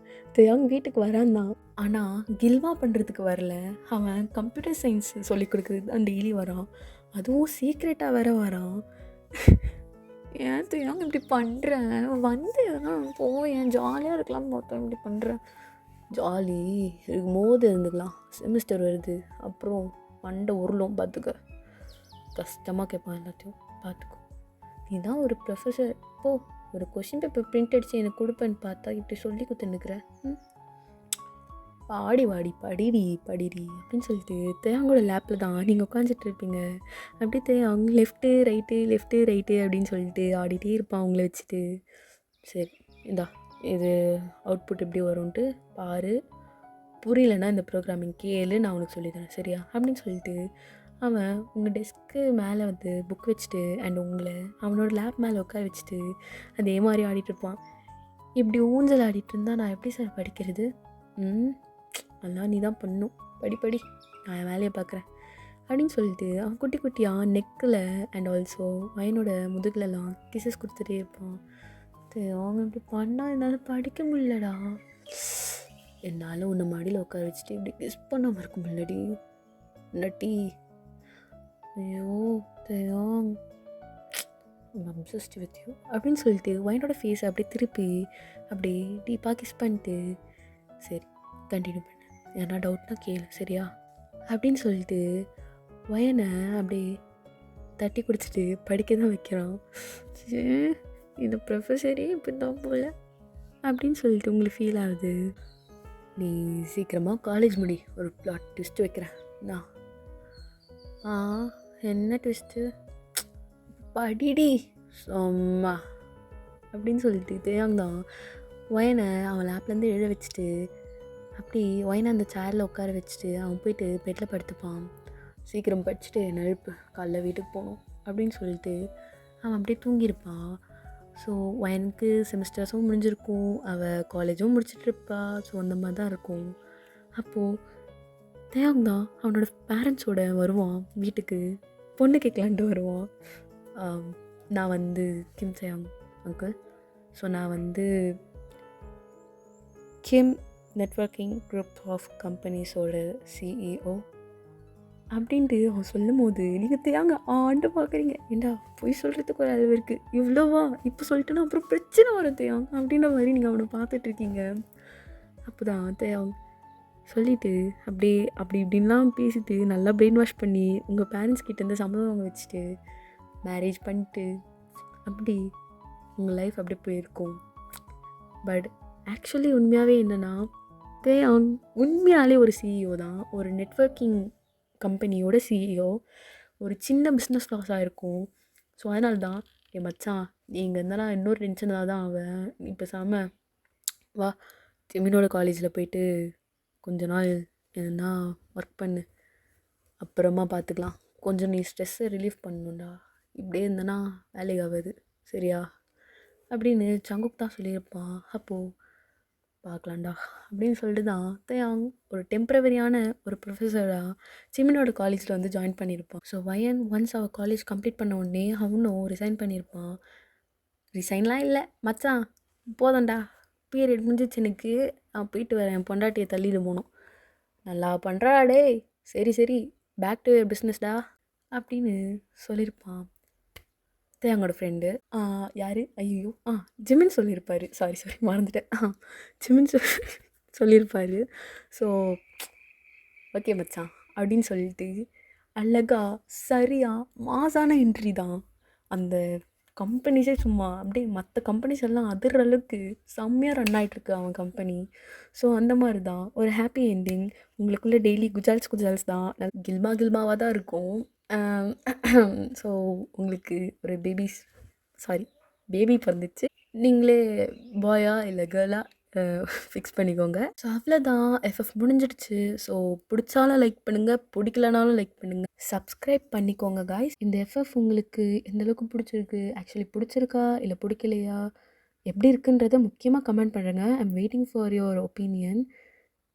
அவங்க வீட்டுக்கு வரான் தான், ஆனால் கில்வா பண்ணுறதுக்கு வரல. அவன் கம்ப்யூட்டர் சயின்ஸ் சொல்லி கொடுக்குறது தான் டெய்லி வரான். அதுவும் சீக்ரெட்டாக வேற வரான். ஏன் தெரியாங்க இப்படி பண்ணுறேன்? வந்து எதனா போவேன், ஜாலியாக இருக்கலாம் பார்த்தோம், இப்படி பண்ணுறேன். ஜாலி இருக்கும் போது இருந்துக்கலாம். செமிஸ்டர் வருது, அப்புறம் மண்டை உருளும் பார்த்துக்க. கஷ்டமாக கேட்பான் எல்லாத்தையும், பார்த்துக்கோ. நீ தான் ஒரு ப்ரொஃபஸர், போ ஒரு கொஷின் பேப்பர் பிரிண்ட் அடித்து எனக்கு கொடுப்பேன்னு பார்த்தா இப்படி சொல்லி கொடுத்துன்னுக்குறேன். பாடி வாடி படிடி படிடி அப்படின்னு சொல்லிட்டு தேவங்களோட லேப்பில் தான் நீங்கள் உட்காந்துட்டு இருப்பீங்க. அப்படியே அவங்க லெஃப்ட்டு ரைட்டு அப்படின்னு சொல்லிட்டு ஆடிட்டே இருப்பான் அவங்கள வச்சுட்டு. சரி இந்தா இது அவுட்புட் எப்படி வரும்ன்ட்டு பாரு, புரியலன்னா இந்த ப்ரோக்ராமிங் கேளு, நான் உனக்கு சொல்லித்தரேன் சரியா அப்படின்னு சொல்லிட்டு அவன் உங்கள் டெஸ்க்கு மேலே வந்து புக் வச்சுட்டு அண்ட் உங்களை அவனோட லேப் மேலே உட்கார வச்சுட்டு அதே மாதிரி ஆடிட்டுருப்பான். இப்படி ஊஞ்சல் ஆடிட்டு இருந்தால் நான் எப்படி சார் படிக்கிறது? அதெல்லாம் நீ தான் பண்ணும், படி நான் என் வேலையை பார்க்குறேன் அப்படின்னு சொல்லிட்டு அவன் குட்டி குட்டியாக நெக்கில் அண்ட் ஆல்சோ வயனோட முதுகுலலாம் கிசஸ் கொடுத்துட்டே இருப்பான். அவங்க இப்படி பண்ணால் என்னால் படிக்க முடியலடா. என்னால் உன்னை மடியில் உட்கார வச்சுட்டு இப்படி கிஸ் பண்ணாமல் இருக்க முடியலடி நட்டி. ஐயோ தேவாங், அப்சஸ்ட் வித் யூ அப்படின்னு சொல்லிட்டு வயனோட ஃபேஸை அப்படியே திருப்பி அப்படியே டீப்பாக கிஸ் பண்ணிட்டு, சரி கண்டினியூ பண்ணு, ஏன்னா டவுட்னா கேளு சரியா அப்படின்னு சொல்லிட்டு வயனை அப்படியே தட்டி குடிச்சிட்டு படிக்க தான் வைக்கிறான். இந்த ப்ரொஃபஸரே இப்படி தான் போல அப்படின்னு சொல்லிட்டு உங்களுக்கு ஃபீல் ஆகுது. நீ சீக்கிரமாக காலேஜ் முடி, ஒரு பிளாட் ட்விஸ்ட் வைக்கிறேன் நான். என்ன ட்விஸ்ட்டு? படிடி சும்மா அப்படின்னு சொல்லிட்டு தேயாங் தான் ஒயனை அவன் லேப்லேருந்து எழுத வச்சுட்டு அப்படி ஒயனை அந்த சேரில் உட்கார வச்சுட்டு அவன் போயிட்டு பெட்டில் படுத்துப்பான். சீக்கிரம் படிச்சுட்டு நெருப்பு காலைல வீட்டுக்கு போகணும் அப்படின்னு சொல்லிட்டு அவன் அப்படியே தூங்கியிருப்பான். ஸோ ஒயனுக்கு செமிஸ்டர்ஸும் முடிஞ்சிருக்கும், அவள் காலேஜும் முடிச்சிட்ருப்பா. ஸோ அந்த மாதிரி தான் இருக்கும். அப்போது தேயாங் தான் அவனோட பேரண்ட்ஸோட வருவான் வீட்டுக்கு, பொண்ணு கேட்கலான்ட்டு வருவான். நான் வந்து கிம் தேயாங் அங்கிள், ஸோ நான் வந்து கிம் நெட்வொர்க்கிங் குரூப் ஆஃப் கம்பெனிஸோட சிஇஓ அப்படின்ட்டு அவன் சொல்லும் போது நீங்கள் தேங்க ஆண்டு பார்க்குறீங்க. ஏண்டா போய் சொல்கிறதுக்கு ஒரு அளவு இருக்குது, இவ்வளோவா இப்போ சொல்லிட்டுனா அப்புறம் பிரச்சனை வரும் தேயாங் அப்படின்ற மாதிரி நீங்கள் அவனை பார்த்துட்ருக்கீங்க. அப்போ தான் தேயாங் சொல்லிவிட்டு அப்படியே அப்படி இப்படின்லாம் பேசிட்டு நல்லா பிரெயின் வாஷ் பண்ணி உங்கள் பேரண்ட்ஸ் கிட்டேருந்து சம்மதம் வாங்க வச்சுட்டு மேரேஜ் பண்ணிட்டு அப்படி உங்கள் லைஃப் அப்படியே போயிருக்கும். பட் ஆக்சுவலி உண்மையாகவே என்னென்னா தேயாங் உண்மையாலே ஒரு சிஇஓ தான், ஒரு நெட்வொர்க்கிங் கம்பெனியோட சிஇஓ. ஒரு சின்ன பிஸ்னஸ் லாஸ் ஆகிருக்கும். ஸோ அதனால தான் என் மச்சான் நீங்கள் இருந்தாலும் இன்னொரு டென்ஷனாக தான் அவன் இப்போ சாம வா ஜெமினோட காலேஜில் போயிட்டு கொஞ்ச நாள் எதுனா ஒர்க் பண்ணு, அப்புறமா பார்த்துக்கலாம், கொஞ்சம் நீ ஸ்ட்ரெஸ்ஸை ரிலீஃப் பண்ணணுண்டா, இப்படியே இருந்தனா வேலைக்கு ஆகாது சரியா அப்படின்னு சங்குக் தான் சொல்லியிருப்பான். அப்போது பார்க்கலாம்டா அப்படின்னு சொல்லிட்டு தான் தேயாங் ஒரு டெம்பரவரியான ஒரு ப்ரொஃபஸராக சிமினோட காலேஜில் வந்து ஜாயின் பண்ணியிருப்பான். ஸோ வயன் ஒன்ஸ் அவள் காலேஜ் கம்ப்ளீட் பண்ண உடனே அவனும் ரிசைன் பண்ணியிருப்பான். ரிசைன்லாம் இல்லை மச்சான், போதண்டா, பீரியட் முடிஞ்சிச்சு எனக்கு, நான் போயிட்டு வரேன், என் பொண்டாட்டியை தள்ளிட்டு போகணும். நல்லா பண்ணுறா டேய், சரி சரி பேக் டு பிஸ்னஸ்டா அப்படின்னு சொல்லியிருப்பான். தேயாங்கோட ஃப்ரெண்டு யார், ஐயோ ஜிமின் சொல்லியிருப்பார். சாரி மறந்துட்டேன். ஜிமின் சொல்லியிருப்பார். ஸோ ஓகே மச்சான் அப்படின்னு சொல்லிட்டு அழகா சரியாக மாசான என்ட்ரி தான். அந்த கம்பெனிஸே சும்மா அப்படியே மற்ற கம்பெனிஸ் எல்லாம் அதிர்ற அளவுக்கு செம்மையாக ரன் ஆகிட்டுருக்கு அவன் கம்பெனி. ஸோ அந்த மாதிரி தான் ஒரு ஹாப்பி என்டிங். உங்களுக்குள்ளே டெய்லி குஜால்ஸ் தான், கில்மாவாக தான் இருக்கும். ஸோ உங்களுக்கு ஒரு பேபி பிறந்துச்சு. நீங்களே பாயா இல்லை கேர்ளா ஃபிக்ஸ் பண்ணிக்கோங்க. ஸோ அவ்வளோதான், எஃப்எஃப் முடிஞ்சிடுச்சு. ஸோ பிடிச்சாலும் லைக் பண்ணுங்கள், பிடிக்கலனாலும் லைக் பண்ணுங்கள், சப்ஸ்கிரைப் பண்ணிக்கோங்க காய்ஸ். இந்த எஃப்எஃப் உங்களுக்கு எந்தளவுக்கு பிடிச்சிருக்கு, ஆக்சுவலி பிடிச்சிருக்கா இல்லை பிடிக்கலையா, எப்படி இருக்குன்றதை முக்கியமாக கமெண்ட் பண்ணுங்கள். I'm waiting for your opinion.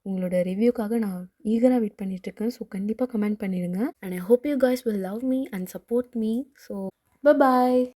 உங்களோட ரிவ்யூக்காக நான் ஈகராக வெயிட் பண்ணிகிட்ருக்கேன். ஸோ கண்டிப்பாக கமெண்ட் பண்ணிடுங்க. And I hope you guys will love me and support me. So by.